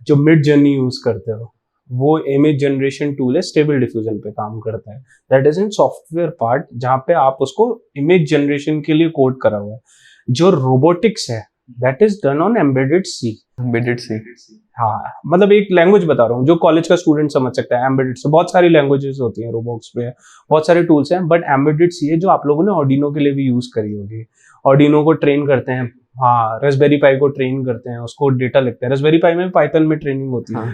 जो मिड जर्नी यूज करते हो, वो इमेज जनरेशन टूल है, स्टेबल डिफ्यूजन पे काम करता है। That is in software part, जहाँ पे आप उसको इमेज जनरेशन के लिए कोड करा हुआ है। जो रोबोटिक्स है that is done on embedded C. Embedded C, हाँ, मतलब एक लैंग्वेज बता रहा हूँ जो कॉलेज का स्टूडेंट समझ सकता है। एम्बेडेड से बहुत सारी लैंग्वेजेस होती हैं, रोबोट्स पे बहुत सारे टूल्स हैं, बट एम्बेडेड सी है जो आप लोगों ने ऑर्डिनो के लिए भी यूज करी होगी। ऑर्डिनो को ट्रेन करते हैं, हाँ, रास्पबेरी पाई को ट्रेन करते हैं, उसको डेटा लिखते हैं। रास्पबेरी पाई में पाइथन में ट्रेनिंग होती है।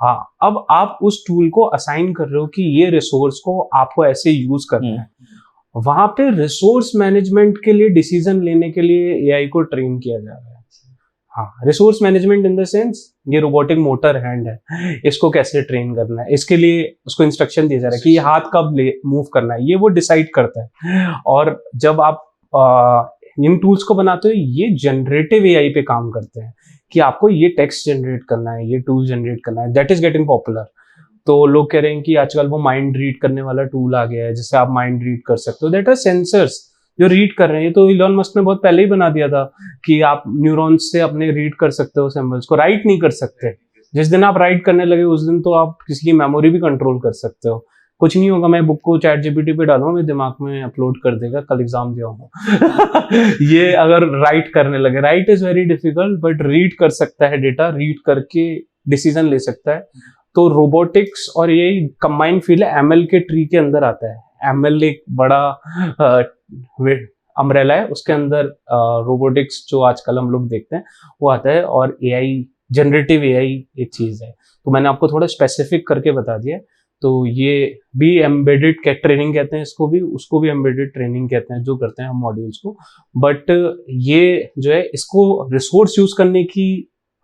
हाँ, अब आप उस टूल को असाइन कर रहे हो कि ये रिसोर्स को आपको ऐसे यूज करना है। वहां पे रिसोर्स मैनेजमेंट के लिए, डिसीजन लेने के लिए एआई को ट्रेन किया जा रहा है। हाँ, resource management in the sense, ये रोबोटिक मोटर हैंड है, इसको कैसे ट्रेन करना है, इसके लिए उसको इंस्ट्रक्शन दिया जा रहा है कि ये हाथ कब मूव करना है, ये वो डिसाइड करता है। और जब आप इन टूल्स को बनाते हो, ये जनरेटिव एआई पे काम करते हैं कि आपको ये टेक्स्ट जनरेट करना है, ये टूल जनरेट करना है। That is getting popular. तो लोग कह रहे हैं कि आजकल वो माइंड रीड करने वाला टूल आ गया है, जिससे आप माइंड रीड कर सकते हो। दैट आर सेंसर्स जो रीड कर रहे हैं। तो इलॉन मस्क ने बहुत पहले ही बना दिया था कि आप न्यूरॉन्स से अपने रीड कर सकते हो सिंबल्स को, राइट नहीं कर सकते। जिस दिन आप राइट करने लगे उस दिन तो आप किसी की मेमोरी भी कंट्रोल कर सकते हो। कुछ नहीं होगा, मैं बुक को चैट जीपीटी पे डालूंगा, मेरे दिमाग में अपलोड कर देगा, कल एग्जाम दिया ये अगर राइट करने लगे, right is very difficult, but read कर सकता है, डेटा रीड करके डिसीजन ले सकता है। तो रोबोटिक्स और ये कंबाइंड फील्ड है, एमएल के ट्री के अंदर आता है। एमएल एक बड़ा अम्ब्रेला है, उसके अंदर रोबोटिक्स जो आजकल हम लोग देखते हैं वो आता है, और एआई, जनरेटिव एआई एक चीज है। तो मैंने आपको थोड़ा स्पेसिफिक करके बता दिया। तो ये भी एम्बेडेड ट्रेनिंग कहते हैं इसको भी, उसको भी एम्बेडेड ट्रेनिंग कहते हैं जो करते हैं हम मॉड्यूल्स को। बट ये जो है, इसको रिसोर्स यूज करने की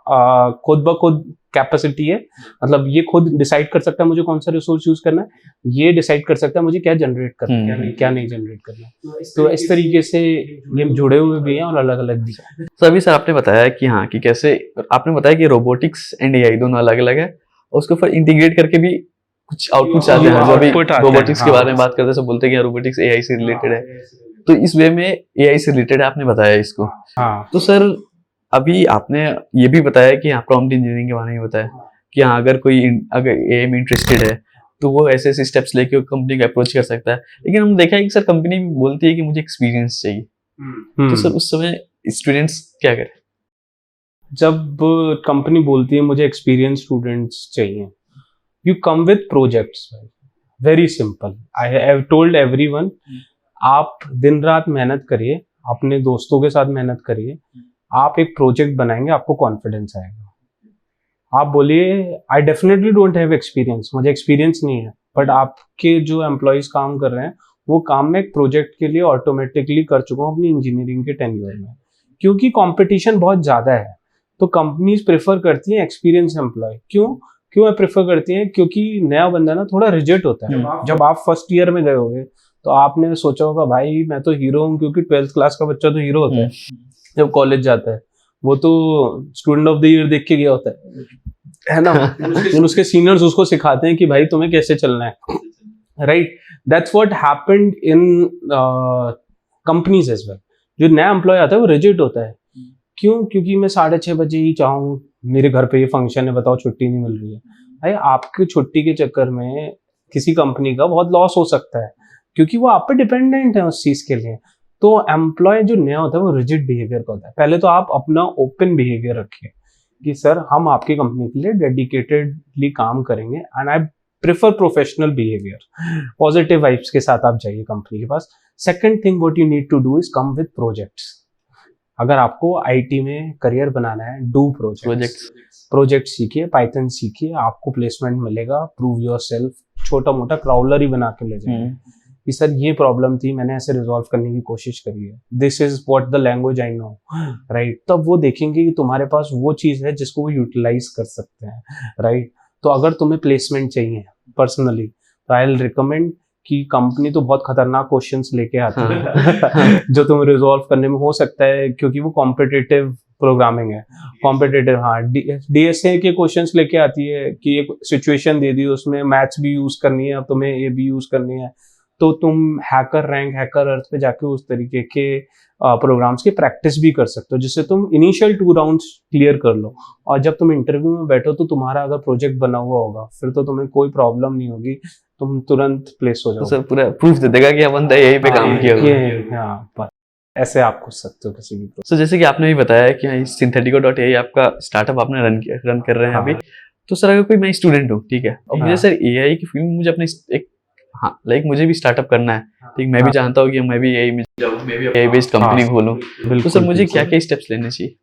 खुद ब खुद कैपेसिटी है। मतलब ये खुद डिसाइड कर सकता है मुझे कौन सा रिसोर्स यूज करना है, ये डिसाइड कर सकता है मुझे क्या जनरेट करना है, क्या नहीं जनरेट करना है। तो इस तरीके से ये जुड़े हुए भी हैं और अलग अलग भी हैं। तो अभी सर आपने बताया कि हाँ, कि कैसे आपने बताया कि रोबोटिक्स एंड एआई दोनों अलग अलग है, और उसको फिर इंटीग्रेट करके भी कुछ आउटपुट्स आते हैं। जो अभी रोबोटिक्स के बारे में बात करते हैं, सब बोलते हैं कि रोबोटिक्स एआई से रिलेटेड है, तो इस वे में एआई से रिलेटेड है, आपने बताया इसको। हाँ, तो सर अभी आपने ये भी बताया कि हाँ, प्रॉम्प्ट इंजीनियरिंग के बारे में बताया कि हाँ, अगर एआई में इंटरेस्टेड है तो वो ऐसे ऐसे स्टेप्स लेके कंपनी को अप्रोच कर सकता है। लेकिन हम देखा है कि सर कंपनी बोलती है कि मुझे एक्सपीरियंस चाहिए, तो सर उस समय स्टूडेंट्स क्या करें? जब कंपनी बोलती है मुझे एक्सपीरियंस स्टूडेंट्स चाहिए, you come with projects. Very simple, I have told everyone, आप दिन रात मेहनत करिए, अपने दोस्तों के साथ मेहनत करिए, आप एक प्रोजेक्ट बनाएंगे, आपको कॉन्फिडेंस आएगा। आप बोलिए I definitely don't have experience, मुझे एक्सपीरियंस नहीं है, बट आपके जो एम्प्लॉयज काम कर रहे हैं वो काम मैं एक प्रोजेक्ट के लिए ऑटोमेटिकली कर चुका हूँ अपनी इंजीनियरिंग के टेन्योर में। क्योंकि कंपटीशन बहुत ज़्यादा है, तो कंपनीज प्रेफर करती हैं एक्सपीरियंस एम्प्लॉय। क्यों? क्यों मैं प्रेफर करती हैं? क्योंकि नया बंदा ना थोड़ा रिजिड होता है। जब आप फर्स्ट ईयर में गए होगे तो आपने सोचा होगा भाई मैं तो हीरो हूँ, क्योंकि 12th क्लास का बच्चा तो हीरो होता है जब कॉलेज जाता है, वो तो स्टूडेंट ऑफ द ईयर देख के गया होता है ना। लेकिन उसके सीनियर्स उसको सिखाते हैं कि भाई तुम्हें कैसे चलना है, right? That's what happened in companies as well. जो नया एम्प्लॉय आता है वो रिजिड होता है। क्यों? क्योंकि मैं 6:30 बजे ही चाहूँ, मेरे घर पे ये फंक्शन है, बताओ छुट्टी नहीं मिल रही है। भाई आपकी छुट्टी के चक्कर में किसी कंपनी का बहुत लॉस हो सकता है, क्योंकि वो आप पे डिपेंडेंट है उस चीज के लिए। तो एम्प्लॉय जो नया होता है वो रिजिड बिहेवियर का होता है। पहले तो आप अपना ओपन बिहेवियर रखिए कि सर हम आपकी कंपनी के लिए डेडिकेटेडली काम करेंगे, and I prefer professional behaviour. Positive vibes के साथ आप जाइए कंपनी के पास। Second thing what you need to do is come with projects. अगर आपको आईटी में करियर बनाना है, डू प्रोजेक्ट सीखिए, पाइथन सीखिए, आपको प्लेसमेंट मिलेगा। Prove your self. छोटा मोटा क्राउलर ही बना के ले जाइए कि सर ये प्रॉब्लम थी, मैंने ऐसे रिजॉल्व करने की कोशिश करी है, this is what the language I know, right? तब वो देखेंगे कि तुम्हारे पास वो चीज है जिसको वो यूटिलाइज कर सकते हैं, राइट? तो अगर तुम्हें प्लेसमेंट चाहिए पर्सनली, तो आई विल रिकमेंड कि कंपनी तो बहुत खतरनाक क्वेश्चंस लेके आती है जो तुम रिजॉल्व करने में हो सकता है, क्योंकि वो कॉम्पिटिटिव प्रोग्रामिंग है। कॉम्पिटिटिव, हाँ, डीएसए के क्वेश्चंस लेके आती है कि एक सिचुएशन दे दी, उसमें मैथ्स भी यूज करनी है, अब तुम्हें ए भी यूज करनी है, तो तुम हैकर रैंक, हैकर अर्थ पे जाके उस तरीके के प्रोग्राम्स की प्रैक्टिस भी कर सकते हो, जिससे तुम इनिशियल 2 राउंड्स क्लियर कर लो। और जब तुम इंटरव्यू में बैठो तो तुम्हारा अगर प्रोजेक्ट बना हुआ होगा, फिर तो तुम्हें कोई प्रॉब्लम नहीं होगी, तुम तुरंत प्लेस हो जाओगे। तो सर पूरा प्रूफ दे देगा कि अपन बंदा यहीं पे काम किया हुआ है। हाँ, ऐसे आप कर सकते हो किसी भी। सो जैसे कि आपने भी बताया कि Synthetico.ai आपका स्टार्टअप आपने रन कर रहे हैं अभी। तो सर अगर कोई मैं स्टूडेंट हूँ, ठीक है, और मुझे सर एआई की फील्ड में मुझे अपने एक मुझे भी स्टार्टअप करना है, ठीक, मैं भी चाहता हूँ कि मैं भी एआई में जाऊँ, मैं भी एआई बेस्ड कंपनी खोलूँ, तो सर मुझे क्या क्या स्टेप्स लेने चाहिए?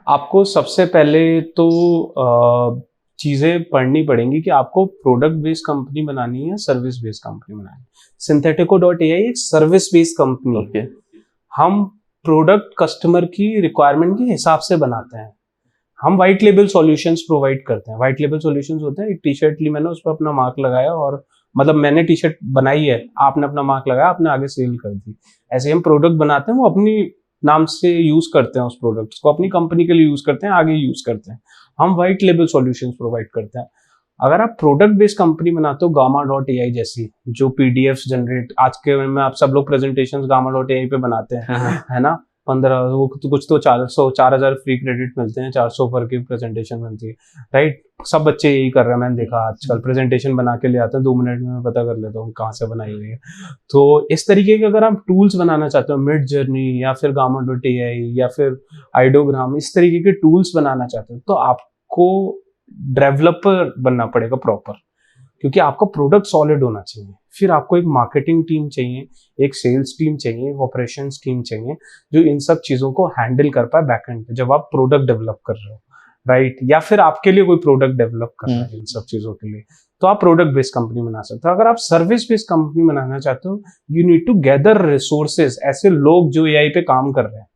आपको सबसे पहले तो चीजें पढ़नी पड़ेंगी कि आपको प्रोडक्ट बेस्ड कंपनी बनानी है या सर्विस बेस्ड कंपनी बनानी है। Synthetico.ai एक सर्विस बेस्ड कंपनी है। हम प्रोडक्ट कस्टमर की रिक्वायरमेंट के हिसाब से बनाते हैं। हम व्हाइट लेबल सॉल्यूशंस प्रोवाइड करते हैं। व्हाइट लेबल सॉल्यूशंस होते हैं, एक टी शर्ट ली मैंने, उस पर अपना मार्क लगाया, और मतलब मैंने टी शर्ट बनाई है, आपने अपना मार्क लगाया, आपने आगे सेल कर दी। ऐसे हम प्रोडक्ट बनाते हैं, वो अपनी नाम से यूज करते हैं उस प्रोडक्ट को, अपनी कंपनी के लिए यूज करते हैं, आगे यूज करते हैं। हम व्हाइट लेबल सॉल्यूशंस प्रोवाइड करते हैं। अगर आप प्रोडक्ट बेस्ड कंपनी बनाते हो, Gamma.ai जैसी जो पीडीएफ जनरेट, आज के में आप सब लोग प्रेजेंटेशंस Gamma.ai पे बनाते हैं, है ना? 15 वो तो कुछ तो 4,000 फ्री क्रेडिट मिलते हैं, 400 पर की प्रेजेंटेशन बनती है, राइट? सब बच्चे यही कर रहे हैं, मैंने देखा आजकल प्रेजेंटेशन बना के ले आते हैं, 2 मिनट में मैं पता कर लेता हूँ कहाँ से बनाई हुई है। तो इस तरीके के अगर आप टूल्स बनाना चाहते हो, मिड जर्नी या फिर Gamma.ai या फिर आइडोग्राम, इस तरीके के टूल्स बनाना चाहते हो, तो आपको डेवलपर बनना पड़ेगा प्रॉपर, क्योंकि आपका प्रोडक्ट सॉलिड होना चाहिए। फिर आपको एक मार्केटिंग टीम चाहिए, एक सेल्स टीम चाहिए, एक ऑपरेशंस टीम चाहिए, जो इन सब चीजों को हैंडल कर पाए बैकएंड पे, जब आप प्रोडक्ट डेवलप कर रहे हो, राइट? या फिर आपके लिए कोई प्रोडक्ट डेवलप कर रहा है इन सब चीजों के लिए, तो आप प्रोडक्ट बेस्ड कंपनी बना सकते हो। अगर आप सर्विस बेस्ड कंपनी बनाना चाहते हो, you need to gather resources, ऐसे लोग जो एआई पे काम कर रहे हैं।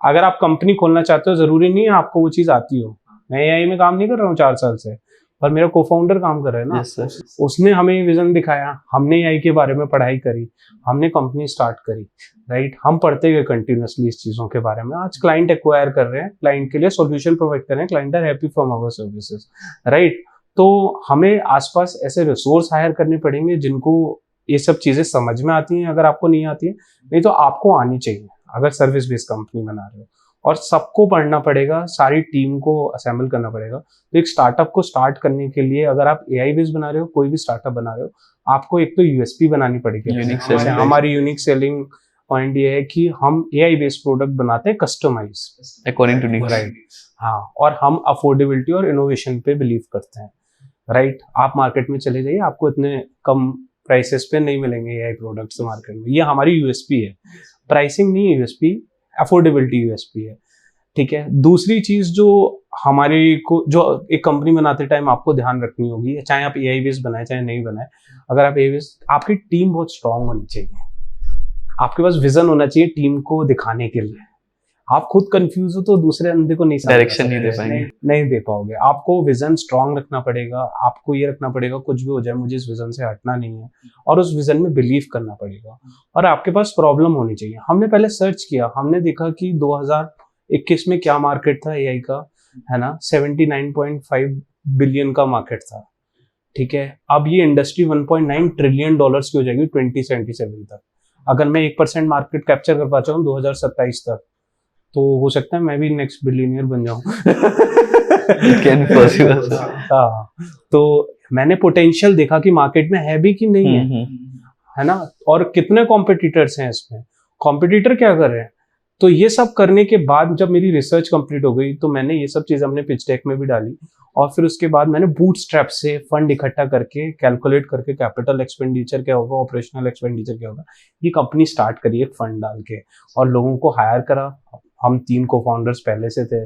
अगर आप कंपनी खोलना चाहते हो, जरूरी नहीं है आपको वो चीज आती हो। मैं एआई में काम नहीं कर रहा हूँ 4 साल से, पर मेरा को-फाउंडर काम कर रहा है ना। उसने हमें विजन दिखाया, हमने एआई के बारे में पढ़ाई करी, हमने कंपनी स्टार्ट करी, राइट? हम पढ़ते गए कंटिन्यूअसली इस चीजों के बारे में। आज क्लाइंट एक्वायर कर रहे हैं, क्लाइंट के लिए सॉल्यूशन प्रोवाइड कर रहे हैं, client are happy from our services, right? तो हमें आसपास ऐसे रिसोर्स हायर करने पड़ेंगे जिनको ये सब चीजें समझ में आती हैं, अगर आपको नहीं आती है, नहीं तो आपको आनी चाहिए अगर सर्विस बेस्ड कंपनी बना रहे हो। और सबको पढ़ना पड़ेगा, सारी टीम को असेंबल करना पड़ेगा। तो एक स्टार्टअप को स्टार्ट करने के लिए, अगर आप एआई बेस्ड बना रहे हो, कोई भी स्टार्टअप बना रहे हो, आपको एक तो यूएसपी बनानी पड़ेगी। हमारी यूनिक सेलिंग पॉइंट ये है कि हम एआई बेस्ड प्रोडक्ट बनाते हैं customise according to needs, right? हाँ, और हम अफोर्डेबिलिटी और इनोवेशन पे बिलीव करते हैं, राइट? आप मार्केट में चले जाइए, आपको इतने कम प्राइसेस पे नहीं मिलेंगे एआई प्रोडक्ट्स मार्केट में। ये हमारी यूएसपी है, प्राइसिंग नहीं है यूएसपी, अफोर्डेबिलिटी यूएसपी है, ठीक है? दूसरी चीज जो हमारे को, जो एक कंपनी बनाते टाइम आपको ध्यान रखनी होगी, चाहे आप एआई बेस्ड बनाए चाहे नहीं बनाए, अगर आप एआई बेस्ड, आपकी टीम बहुत स्ट्रांग होनी चाहिए। आपके पास विजन होना चाहिए टीम को दिखाने के लिए। आप खुद कंफ्यूज हो तो दूसरे बंदे को नहीं समझा डायरेक्शन नहीं दे सकते, पाएंगे। नहीं दे पाओगे। आपको विजन स्ट्रांग रखना पड़ेगा, आपको ये रखना पड़ेगा कुछ भी हो जाए मुझे इस विजन से हटना नहीं है, और उस विजन में बिलीव करना पड़ेगा, और आपके पास प्रॉब्लम होनी चाहिए। हमने पहले सर्च किया, हमने देखा कि 2021 में क्या मार्केट था एआई का, है ना, 79.5 बिलियन का मार्केट था, ठीक है। अब ये इंडस्ट्री 1.9 ट्रिलियन डॉलर्स की हो जाएगी 2077 तक। अगर मैं 1% मार्केट कैप्चर कर पाता हूँ 2027 तक, तो हो सकता है मैं भी नेक्स्ट बिलियनियर बन जाऊं। Can possible. हाँ, तो मैंने पोटेंशियल देखा कि मार्केट में है भी कि नहीं है, है ना, और कितने कॉम्पिटिटर्स हैं इसमें, कॉम्पिटिटर क्या कर रहे हैं। तो ये सब करने के बाद जब मेरी रिसर्च कंप्लीट हो गई तो मैंने ये सब चीज़ अपने पिच डेक में भी डाली, और फिर उसके बाद मैंने बूटस्ट्रैप से फंड इकट्ठा करके कैलकुलेट करके कैपिटल एक्सपेंडिचर क्या होगा, ऑपरेशनल एक्सपेंडिचर क्या होगा, ये कंपनी स्टार्ट करी एक फंड डाल के, और लोगों को हायर करा। हम 3 को फाउंडर्स पहले से थे,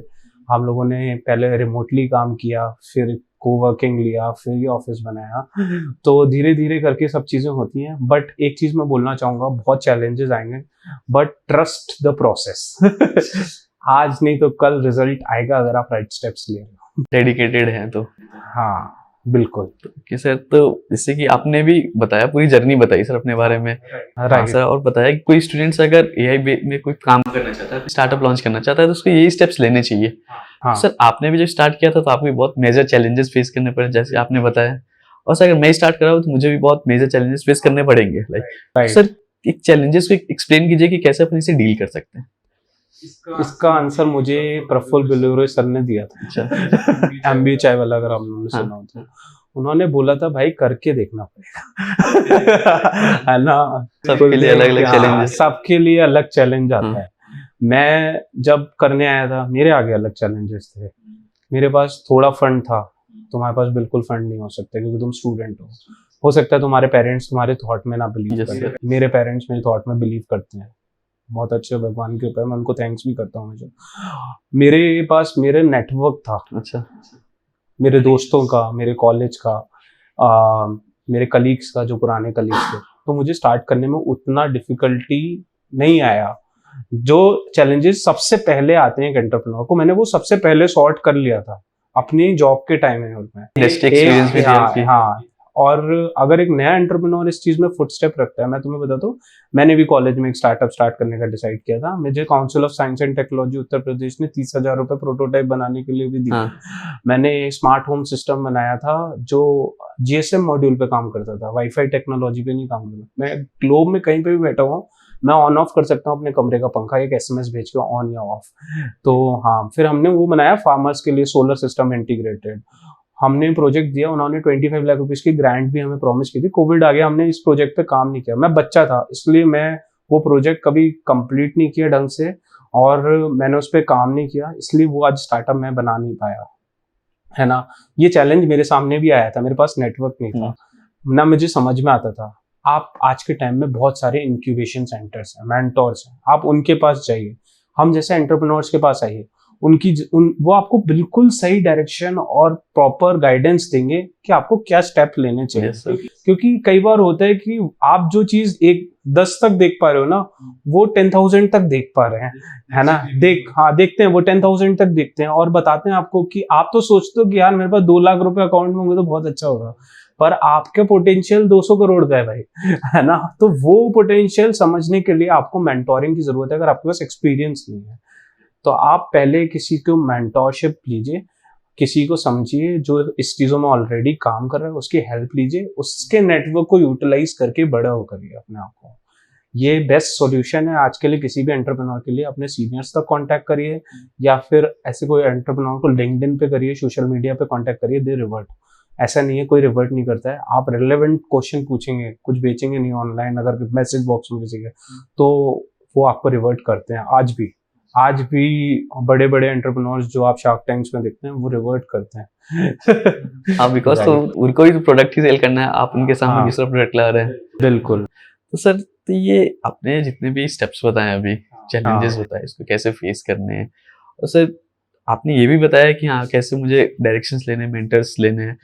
हम लोगों ने पहले रिमोटली काम किया, फिर कोवर्किंग लिया, फिर ये ऑफिस बनाया। तो धीरे धीरे करके सब चीज़ें होती हैं। बट एक चीज़ मैं बोलना चाहूँगा, बहुत चैलेंजेस आएंगे, बट ट्रस्ट द प्रोसेस। आज नहीं तो कल रिजल्ट आएगा अगर आप राइट स्टेप्स ले रहे हो। डेडिकेटेड हैं तो। हाँ बिल्कुल। कि सर, तो जैसे कि आपने भी बताया, पूरी जर्नी बताई सर अपने बारे में। हाँ सर, और बताया कि कोई स्टूडेंट्स अगर एआई में कोई काम करना चाहता है, स्टार्टअप लॉन्च करना चाहता है, तो उसको यही स्टेप्स लेने चाहिए। हाँ। सर आपने भी जब स्टार्ट किया था तो आपको बहुत मेजर चैलेंजेस फेस करने पड़े, जैसे आपने बताया। और सर अगर मैं स्टार्ट कर रहा हूँ तो मुझे भी बहुत मेजर चैलेंजेस फेस करने पड़ेंगे। लाइक सर, एक चैलेंजेस को एक्सप्लेन कीजिए कि कैसे अपन इसे डील कर सकते हैं। इसका आंसर मुझे प्रफुल्ल बिलोरे सर ने दिया था। अच्छा। एमबी चाय वाला, अगर आपने सुना हो तो। उन्होंने बोला था भाई करके देखना पड़ेगा। है ना, सबके लिए अलग अलग चैलेंजेस, सबके लिए अलग चैलेंज आता है। मैं जब करने आया था मेरे आगे अलग चैलेंजेस थे। मेरे पास थोड़ा फंड था, तुम्हारे पास बिल्कुल फंड नहीं हो सकता क्योंकि तुम स्टूडेंट हो सकता है तुम्हारे पेरेंट्स तुम्हारे थॉट में ना बिलीव करते। मेरे पेरेंट्स मेरे थॉट में बिलीव करते हैं, बहुत अच्छे, भगवान की कृपा है, मैं उनको थैंक्स भी करता हूँ। मुझे मेरे पास मेरे नेटवर्क था। अच्छा। मेरे दोस्तों का, मेरे कॉलेज का, मेरे कलीग्स का, जो पुराने कलीग्स थे, तो मुझे स्टार्ट करने में उतना डिफिकल्टी नहीं आया। जो चैलेंजेस सबसे पहले आते हैं एक एंटरप्रेन्योर को, मैंने वो सबसे पहले सॉर्ट कर लिया था अपनी जॉब के टाइम में। हाँ, और अगर एक नया एंटरप्रेन्योर इस चीज में फुटस्टेप रखता है, मैं तुम्हें बताता हूँ, मैंने भी कॉलेज में एक स्टार्टअप स्टार्ट करने का डिसाइड किया था। मुझे council of science and technology Uttar Pradesh ने 30,000 रुपए प्रोटोटाइप बनाने के लिए भी दिया। मैंने स्मार्ट होम सिस्टम बनाया था जो जीएसएम मॉड्यूल पे काम करता था, वाईफाई टेक्नोलॉजी पे नहीं काम करता। मैं ग्लोब में कहीं पे भी बैठा हुआ, मैं ऑन ऑफ कर सकता हूँ अपने कमरे का पंखा, एक एसएमएस भेज के ऑन या ऑफ। तो हाँ, फिर हमने वो बनाया फार्मर्स के लिए, सोलर सिस्टम इंटीग्रेटेड। हमने प्रोजेक्ट दिया, उन्होंने 25 लाख रुपीस की ग्रांट भी हमें प्रॉमिस की थी। कोविड आ गया, हमने इस प्रोजेक्ट पे काम नहीं किया। मैं बच्चा था इसलिए मैं वो प्रोजेक्ट कभी कंप्लीट नहीं किया ढंग से, और मैंने उस पर काम नहीं किया, इसलिए वो आज स्टार्टअप मैं बना नहीं पाया, है ना। ये चैलेंज मेरे सामने भी आया था, मेरे पास नेटवर्क नहीं था ना, मुझे समझ में आता था। आप आज के टाइम में बहुत सारे इंक्यूबेशन सेंटर्स हैं, मेंटोर्स हैं, आप उनके पास जाइए, हम जैसे एंटरप्रेन्योर्स के पास आइए, वो आपको बिल्कुल सही डायरेक्शन और प्रॉपर गाइडेंस देंगे कि आपको क्या स्टेप लेने चाहिए। क्योंकि कई बार होता है कि आप जो चीज 10 तक देख पा रहे हो ना, वो 10,000 तक देख पा रहे हैं, है ना। देखते हैं, वो 10,000 तक देखते हैं और बताते हैं आपको कि आप तो सोचते हो कि यार मेरे पास 2 लाख रुपए अकाउंट में होंगे तो बहुत अच्छा होगा, पर आपके पोटेंशियल 200 करोड़ का है भाई, है ना। तो वो पोटेंशियल समझने के लिए आपको मेंटोरिंग की जरूरत है, अगर आपके पास एक्सपीरियंस नहीं है तो आप पहले किसी को मेंटोरशिप लीजिए, किसी को समझिए जो इस चीज़ों में ऑलरेडी काम कर रहा है, उसकी हेल्प लीजिए, उसके नेटवर्क को यूटिलाइज करके बड़ा हो करिए अपने आप को। ये बेस्ट सॉल्यूशन है आज के लिए किसी भी एंटरप्रेन्योर के लिए। अपने सीनियर्स तक कांटेक्ट करिए, या फिर ऐसे कोई एंटरप्रेन्योर को लिंक्डइन पे करिए, सोशल मीडिया पे कांटेक्ट करिए, दे रिवर्ट। ऐसा नहीं है कोई रिवर्ट नहीं करता है। आप रिलेवेंट क्वेश्चन पूछेंगे, कुछ बेचेंगे नहीं ऑनलाइन, अगर मैसेज बॉक्स में किसी के, तो वो आपको रिवर्ट करते हैं। आज भी बड़े बड़े एंटरप्रेन्योर्स जो आप शार्क टैंक्स में देखते हैं वो रिवर्ट करते हैं। हाँ, बिकॉज तो उनको ही तो प्रोडक्ट ही सेल करना है, आप उनके सामने दूसरा प्रोडक्ट ला रहे हैं। बिल्कुल। तो सर, तो ये आपने जितने भी स्टेप्स बताए अभी, चैलेंजेस बताए, इसको कैसे फेस करने हैं, और सर आपने ये भी बताया कि हाँ कैसे मुझे डायरेक्शंस लेने, मेंटर्स लेने हैं।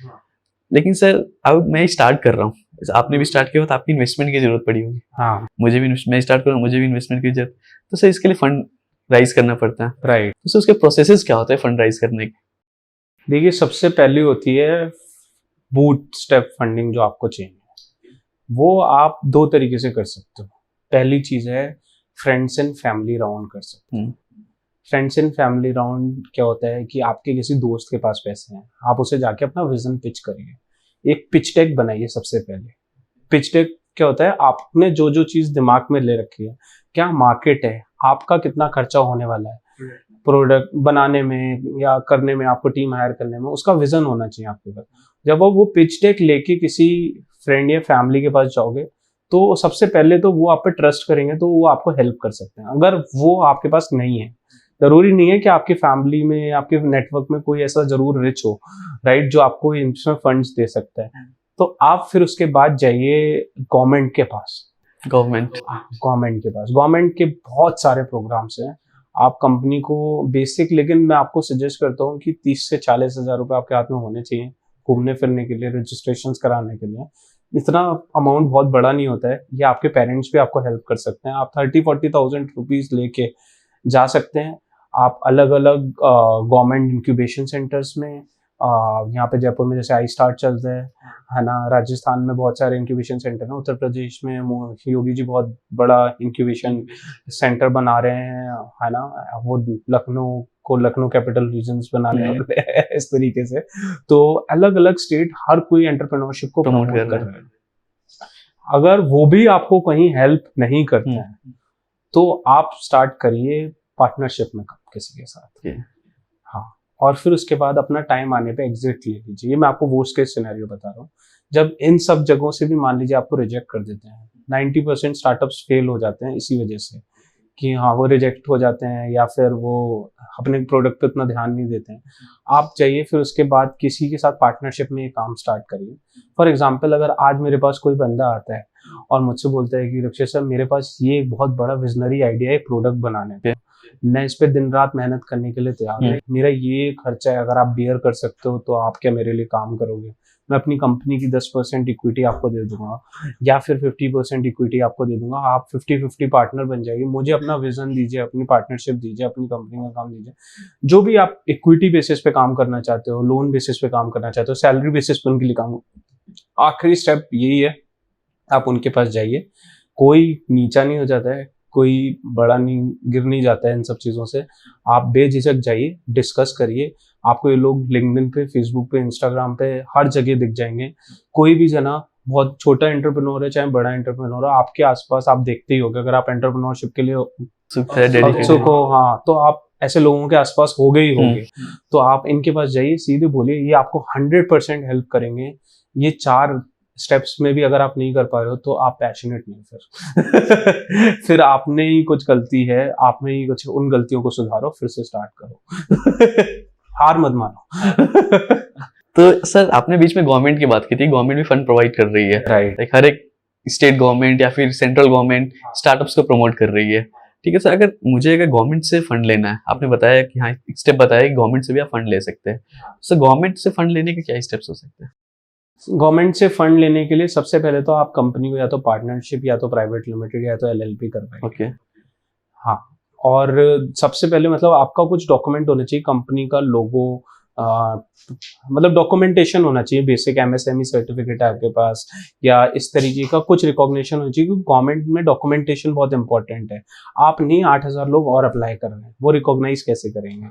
लेकिन सर अब मैं स्टार्ट कर रहा हूँ, आपने भी स्टार्ट किया तो आपकी इन्वेस्टमेंट की जरूरत पड़ी होगी। हाँ, मैं स्टार्ट कर रहा हूँ, मुझे भी इन्वेस्टमेंट की जरूरत। तो सर इसके लिए फंड राइज करना पड़ता है। राइट। तो उसके प्रोसेसेस क्या होते हैं फंड राइज करने के? देखिए, सबसे पहली होती है बूट स्टेप फंडिंग जो आपको चाहिए। वो आप दो तरीके से कर सकते हो। पहली चीज है फ्रेंड्स एंड फैमिली राउंड कर सकते हो। फ्रेंड्स एंड फैमिली राउंड क्या होता है कि आपके किसी दोस्त के पास पैसे हैं, आप उसे जाके अपना विजन पिच करिए। एक पिच डेक बनाइए सबसे पहले। पिच डेक क्या होता है, आपने जो जो चीज दिमाग में ले रखी है, क्या मार्केट है, आपका कितना खर्चा होने वाला है प्रोडक्ट बनाने में या करने में, आपको टीम हायर करने में, उसका विजन होना चाहिए आपके पास। जब आप वो पिच डेक लेके किसी फ्रेंड या फैमिली के पास जाओगे तो सबसे पहले तो वो आप पे ट्रस्ट करेंगे, तो वो आपको हेल्प कर सकते हैं। अगर वो आपके पास नहीं है, जरूरी नहीं है कि आपकी फैमिली में, आपके नेटवर्क में कोई ऐसा जरूर रिच हो, राइट, जो आपको इसमें फंड्स दे सकता है, तो आप फिर उसके बाद जाइए गवर्नमेंट के पास। गवर्नमेंट के पास, गवर्नमेंट के बहुत सारे प्रोग्राम्स हैं। आप कंपनी को बेसिक, लेकिन मैं आपको सजेस्ट करता हूँ कि 30 से 40 हज़ार रुपये आपके हाथ में होने चाहिए घूमने फिरने के लिए, रजिस्ट्रेशन कराने के लिए। इतना अमाउंट बहुत बड़ा नहीं होता है, ये आपके पेरेंट्स भी आपको हेल्प कर सकते हैं। आप 30-40,000 रुपीज लेके जा सकते हैं। आप अलग अलग गवर्नमेंट इंक्यूबेशन सेंटर्स में, यहाँ पे जयपुर में जैसे आई स्टार्ट चलता है ना, राजस्थान में बहुत सारे इंक्यूबेशन सेंटर हैं, उत्तर प्रदेश में योगी जी बहुत बड़ा इंक्यूबेशन सेंटर बना रहे हैं, है ना, वो लखनऊ कैपिटल रीजन्स बना रहे हैं इस तरीके से। तो अलग अलग स्टेट हर कोई एंटरप्रेन्योरशिप को प्रमोट कर रहा है। अगर वो भी आपको कहीं हेल्प नहीं करते हैं तो आप स्टार्ट करिए पार्टनरशिप में किसी के साथ। हाँ, और फिर उसके बाद अपना टाइम आने पे एग्जिट ले लीजिए। ये मैं आपको वर्स्ट केस सिनेरियो बता रहा हूँ। जब इन सब जगहों से भी मान लीजिए आपको रिजेक्ट कर देते हैं, 90% स्टार्टअप्स फेल हो जाते हैं इसी वजह से कि हाँ, वो रिजेक्ट हो जाते हैं या फिर वो अपने प्रोडक्ट पे इतना ध्यान नहीं देते हैं। आप चाहिए फिर उसके बाद किसी के साथ पार्टनरशिप में ये काम स्टार्ट करिए। फॉर एग्जाम्पल, अगर आज मेरे पास कोई बंदा आता है और मुझसे बोलता है कि रक्षित सर, मेरे पास ये एक बहुत बड़ा विजनरी आइडिया है प्रोडक्ट बनाने का, मैं इस पे दिन रात मेहनत करने के लिए तैयार हूँ, मेरा ये खर्चा है, अगर आप बेयर कर सकते हो तो आप क्या मेरे लिए काम करोगे? मैं अपनी कंपनी की 10% इक्विटी आपको दे दूंगा या फिर 50% इक्विटी आपको दे दूंगा, आप 50-50 पार्टनर बन जाइए, मुझे अपना विजन दीजिए, अपनी पार्टनरशिप दीजिए, अपनी कंपनी का काम दीजिए। जो भी आप इक्विटी बेसिस पे काम करना चाहते हो, लोन बेसिस पे काम करना चाहते हो, सैलरी बेसिस पे उनके लिए काम, आखिरी स्टेप यही है, आप उनके पास जाइए। कोई नीचा नहीं हो जाता है, कोई बड़ा नहीं, गिर नहीं जाता है इन सब चीज़ों से। आप बेझिझक जाइए, डिस्कस करिए। आपको ये लोग लिंक्डइन पे, फेसबुक पे, इंस्टाग्राम पे हर जगह दिख जाएंगे। कोई भी जना, बहुत छोटा एंटरप्रेन्योर है चाहे बड़ा एंटरप्रेन्योर है, आपके आसपास आप देखते ही होगे। अगर आप एंटरप्रेन्योरशिप के लिए उत्सुक हो, हाँ, तो आप ऐसे लोगों के आसपास हो गए ही होंगे। तो आप इनके पास जाइए, सीधे बोलिए, ये आपको 100% हेल्प करेंगे। ये 4 स्टेप्स में भी अगर आप नहीं कर पा रहे हो तो आप पैशनेट नहीं फिर फिर आपने ही कुछ गलती है, आपने ही कुछ, उन गलतियों को सुधारो, फिर से स्टार्ट करो हार मत मानो तो सर, आपने बीच में गवर्नमेंट की बात की थी, गवर्नमेंट भी फंड प्रोवाइड कर रही है, राइट? हर एक स्टेट गवर्नमेंट या फिर सेंट्रल गवर्नमेंट स्टार्टअप्स को प्रमोट कर रही है, ठीक है सर। अगर गवर्नमेंट से फंड लेना है, आपने बताया कि हाँ, एक स्टेप बताया कि गवर्नमेंट से भी आप फंड ले सकते हैं, सर गवर्नमेंट से फंड लेने के क्या स्टेप्स हो सकते हैं? गवर्नमेंट से फंड लेने के लिए सबसे पहले तो आप कंपनी को या तो पार्टनरशिप या तो प्राइवेट लिमिटेड या तो LLP करवाएं। ओके, हाँ, और सबसे पहले मतलब आपका कुछ डॉक्यूमेंट होना चाहिए, कंपनी का लोगो, मतलब डॉक्यूमेंटेशन होना चाहिए, बेसिक MSME सर्टिफिकेट है आपके पास, या इस तरीके का कुछ रिकॉग्निशन होना चाहिए, क्योंकि गवर्नमेंट में डॉक्यूमेंटेशन बहुत इंपॉर्टेंट है। आप नहीं, 8,000 लोग और अप्लाई कर रहे हैं, वो रिकॉग्नाइज कैसे करेंगे?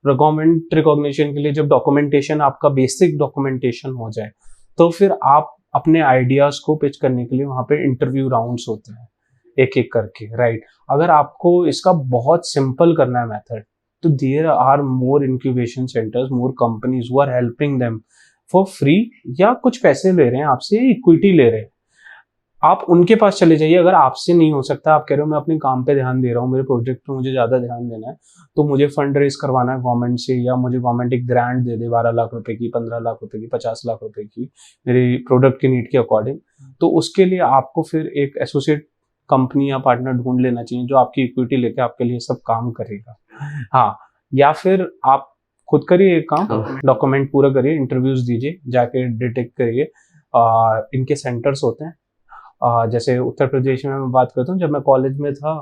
गवर्नमेंट रिकॉग्निशन के लिए जब डॉक्यूमेंटेशन, आपका बेसिक डॉक्यूमेंटेशन हो जाए, तो फिर आप अपने आइडियाज को पिच करने के लिए वहां पे इंटरव्यू राउंड्स होते हैं एक एक करके, राइट? अगर आपको इसका बहुत सिंपल करना है मेथड, तो there are more incubation centres, more companies who are helping them for free, या कुछ पैसे ले रहे हैं आपसे, इक्विटी ले रहे हैं, आप उनके पास चले जाइए। अगर आपसे नहीं हो सकता, आप कह रहे हो मैं अपने काम पे ध्यान दे रहा हूँ, मेरे प्रोजेक्ट पे मुझे ज्यादा ध्यान देना है, तो मुझे फंड रेज करवाना है गवर्नमेंट से, या मुझे गवर्नमेंट एक ग्रांट दे दे 12 लाख रुपए की, 15 लाख रुपए की, 50 लाख रुपए की, मेरी प्रोडक्ट की नीड के अकॉर्डिंग, तो उसके लिए आपको फिर एक एसोसिएट कंपनी या पार्टनर ढूंढ लेना चाहिए जो आपकी इक्विटी लेके आपके लिए सब काम करेगा। हाँ, या फिर आप खुद करिए एक काम, डॉक्यूमेंट पूरा करिए, इंटरव्यूज दीजिए, जाके डिटेक्ट करिए। इनके सेंटर्स होते हैं, जैसे उत्तर प्रदेश में मैं बात करता हूँ, जब मैं कॉलेज में था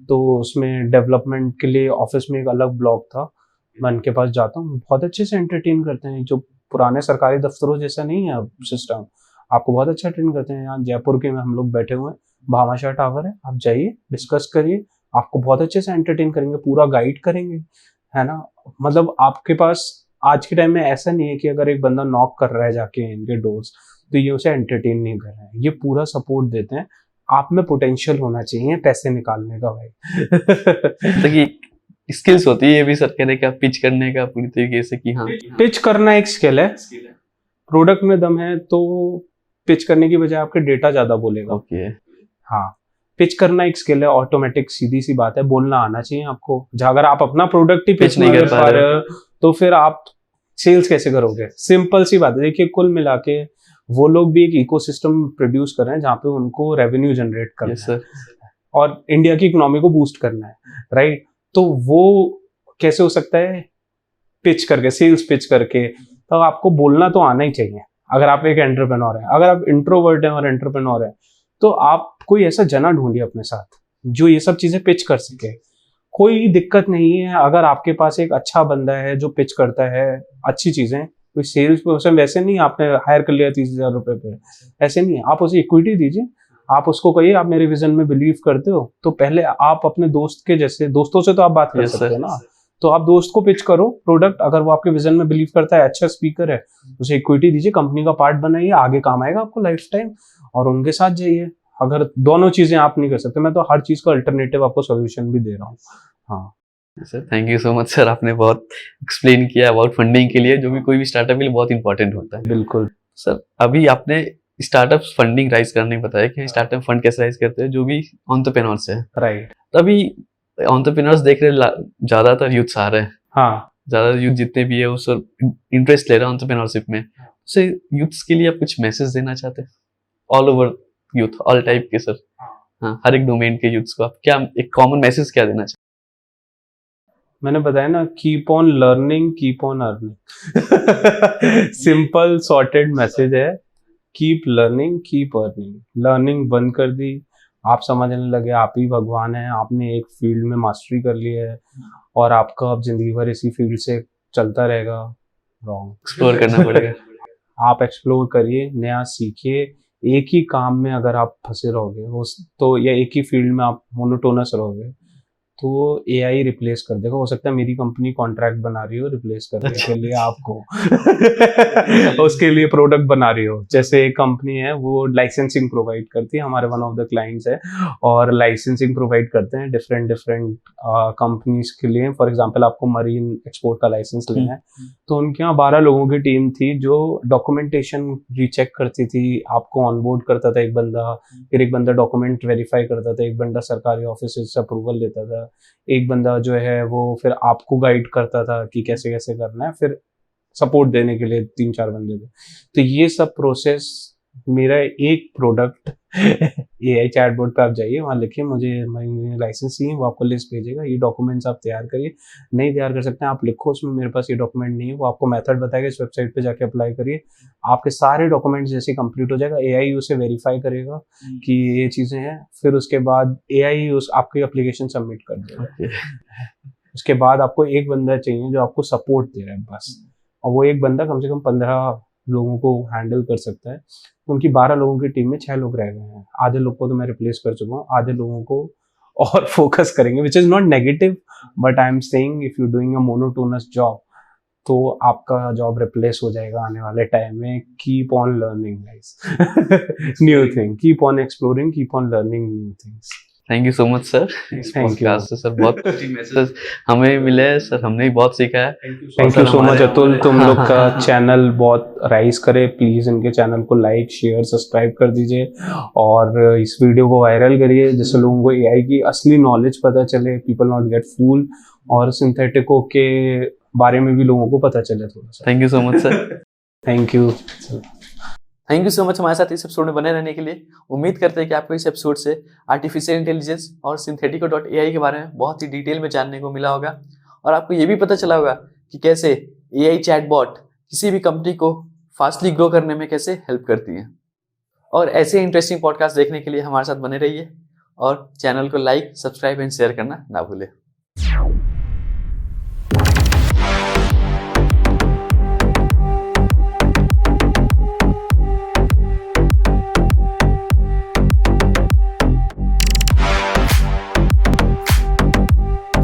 तो उसमें डेवलपमेंट के लिए ऑफिस में एक अलग ब्लॉक था, मैं उनके पास जाता हूँ, बहुत अच्छे से एंटरटेन करते हैं, जो पुराने सरकारी दफ्तरों जैसा नहीं है अब सिस्टम, आपको बहुत अच्छा ट्रेन करते हैं। यहाँ जयपुर के में हम लोग बैठे हुए हैं, भामाशाह टावर है, आप जाइए डिस्कस करिए, आपको बहुत अच्छे से एंटरटेन करेंगे, पूरा गाइड करेंगे, है ना। मतलब आपके पास आज के टाइम में ऐसा नहीं है कि अगर एक बंदा नॉक कर रहा है जाके इनके डोर्स तो ये उसे एंटरटेन नहीं कर रहे हैं, ये पूरा सपोर्ट देते हैं। आप में पोटेंशियल होना चाहिए पैसे निकालने का भाई। तो स्किल्स होती है ये भी सर कहने का, पिच करने का पूरी तरीके से कि हाँ पिच करना एक स्किल है, प्रोडक्ट में दम है तो पिच करने की बजाय आपके डेटा ज्यादा बोलेगा। ओके हाँ, पिच करना एक स्किल है, ऑटोमेटिक, सीधी सी बात है, बोलना आना चाहिए आपको। अगर आप अपना प्रोडक्ट ही पिच नहीं कर पा रहे हो तो फिर आप सेल्स कैसे करोगे? सिंपल सी बात है। देखिए कुल मिला के वो लोग भी एक इकोसिस्टम प्रोड्यूस कर रहे हैं जहाँ पे उनको रेवेन्यू जनरेट करना है और इंडिया की इकोनॉमी को बूस्ट करना है, राइट। तो वो कैसे हो सकता है? पिच करके, सेल्स पिच करके। तो आपको बोलना तो आना ही चाहिए अगर आप एक एंटरप्रेन्योर हैं। अगर आप इंट्रोवर्ट हैं और एंटरप्रेन्योर हैं तो आप कोई ऐसा जना ढूंढिए अपने साथ जो ये सब चीजें पिच कर सके। कोई दिक्कत नहीं है अगर आपके पास एक अच्छा बंदा है जो पिच करता है अच्छी चीजें। कोई सेल्स पर्सन वैसे नहीं आपने हायर कर लिया 30,000 रुपए पे, ऐसे नहीं है। आप उसे इक्विटी दीजिए, आप उसको कहिए आप मेरे विजन में बिलीव करते हो, तो पहले आप अपने दोस्त के जैसे, दोस्तों से तो आप बात कर सकते हो ना, तो आप दोस्त को पिच करो प्रोडक्ट, अगर वो आपके विजन में बिलीव करता है, अच्छा स्पीकर है, उसे इक्विटी दीजिए, कंपनी का पार्ट बनाइए, आगे काम आएगा आपको लाइफ टाइम, और उनके साथ जाइए। अगर दोनों चीजें आप नहीं कर सकते, मैं तो हर चीज का अल्टरनेटिव आपको सोल्यूशन भी दे रहा हूँ। हाँ sir, thank you so much sir, आपने बहुत एक्सप्लेन किया अबाउट फंडिंग के लिए, जो भी कोई भी स्टार्टअप के लिए बहुत इंपॉर्टेंट होता है। बिल्कुल सर, अभी आपने स्टार्टअप फंडिंग राइज करने को बताया कि स्टार्टअप फंड कैसे राइज करते हैं जो भी एंटरप्रेन्योर्स है, राइट। तभी एंटरप्रेन्योर्स देख रहे ज्यादातर यूथ्स आ रहे हैं, हाँ, ज्यादा यूथ जितने भी है वो सर इंटरेस्ट ले रहे हैं एंटरप्रेन्योरशिप में, से यूथ्स के लिए आप कुछ मैसेज देना चाहते हैं? All over youth, all type के सर, हाँ, हर एक डोमेन के यूथ्स को आप क्या एक कॉमन मैसेज क्या देना चाहते? मैंने बताया ना, keep on learning, keep on earning. Simple sorted message है, keep learning, keep earning. Learning बंद कर दी, आप समझने लगे आप ही भगवान हैं, आपने एक फील्ड में मास्टरी कर ली है और आपका अब जिंदगी भर इसी फील्ड से चलता रहेगा, रॉन्ग। एक्सप्लोर करना पड़ेगा। आप एक्सप्लोर करिए, नया सीखिए। एक ही काम में अगर आप फंसे रहोगे तो, या एक ही फील्ड में आप मोनोटोनस रहोगे तो एआई रिप्लेस कर देगा। हो सकता है मेरी कंपनी कॉन्ट्रैक्ट बना रही हो रिप्लेस करने के लिए आपको। उसके लिए प्रोडक्ट बना रही हो। जैसे एक कंपनी है वो लाइसेंसिंग प्रोवाइड करती है, हमारे वन ऑफ द क्लाइंट्स है, और लाइसेंसिंग प्रोवाइड करते हैं डिफरेंट डिफरेंट कंपनीज के लिए। फॉर एग्जांपल आपको मरीन एक्सपोर्ट का लाइसेंस लेना है, तो उनके यहाँ 12 लोगों की टीम थी जो डॉक्यूमेंटेशन रीचेक करती थी, आपको ऑनबोर्ड करता था एक बंदा, फिर एक बंदा डॉक्यूमेंट वेरीफाई करता था, एक बंदा सरकारी ऑफिस से अप्रूवल लेता था, एक बंदा जो है वो फिर आपको गाइड करता था कि कैसे कैसे करना है, फिर सपोर्ट देने के लिए 3-4 बंदे थे। तो ये सब प्रोसेस मेरा एक प्रोडक्ट एआई चैटबॉट पे आप जाइए, वहाँ लिखिए मुझे लाइसेंस चाहिए, वो आपको लिस्ट भेजेगा, ये डॉक्यूमेंट्स आप तैयार करिए। नहीं तैयार कर सकते हैं आप लिखो उसमें मेरे पास ये डॉक्यूमेंट नहीं है, वो आपको मेथड बताएगा, इस वेबसाइट पे जाके अप्लाई करिए, आपके सारे डॉक्यूमेंट्स जैसे कंप्लीट हो जाएगा, एआई उसे वेरीफाई करेगा कि ये चीज़ें हैं, फिर उसके बाद एआई उस आपकी एप्लीकेशन सबमिट कर देगा। उसके बाद आपको एक बंदा चाहिए जो आपको सपोर्ट दे रहा है बस, और वो एक बंदा कम से कम 15 लोगों को हैंडल कर सकता है। उनकी 12 लोगों की टीम में 6 लोग रह गए हैं, आधे लोग को तो मैं रिप्लेस कर चुका हूँ, आधे लोगों को और फोकस करेंगे, which is not negative, but I am saying if you doing a monotonous job तो आपका जॉब रिप्लेस हो जाएगा आने वाले टाइम में। Keep on learning guys, new thing, keep on exploring, keep on learning new things. Thank you so much sir, इस podcast से sir बहुत मैसेज हमें मिले सर, हमने भी बहुत सीखा है। Thank you so much Atul, तुम लोग का चैनल बहुत राइज करे, प्लीज इनके चैनल को लाइक शेयर सब्सक्राइब कर दीजिए और इस वीडियो को वायरल करिए जिससे लोगों को एआई की असली नॉलेज पता चले, पीपल नॉट गेट फूल, और सिंथेटिकों के बारे में भी लोगों को पता चले थोड़ा सा। Thank you so much sir. Thank you. Thank you so much हमारे साथ इस एपिसोड में बने रहने के लिए। उम्मीद करते हैं कि आपको इस एपिसोड से आर्टिफिशियल इंटेलिजेंस और synthetico.ai के बारे में बहुत ही डिटेल में जानने को मिला होगा, और आपको ये भी पता चला होगा कि कैसे एआई चैटबॉट किसी भी कंपनी को फास्टली ग्रो करने में कैसे हेल्प करती है। और ऐसे इंटरेस्टिंग पॉडकास्ट देखने के लिए हमारे साथ बने रहिए, और चैनल को लाइक, सब्सक्राइब एंड शेयर करना ना भूलें।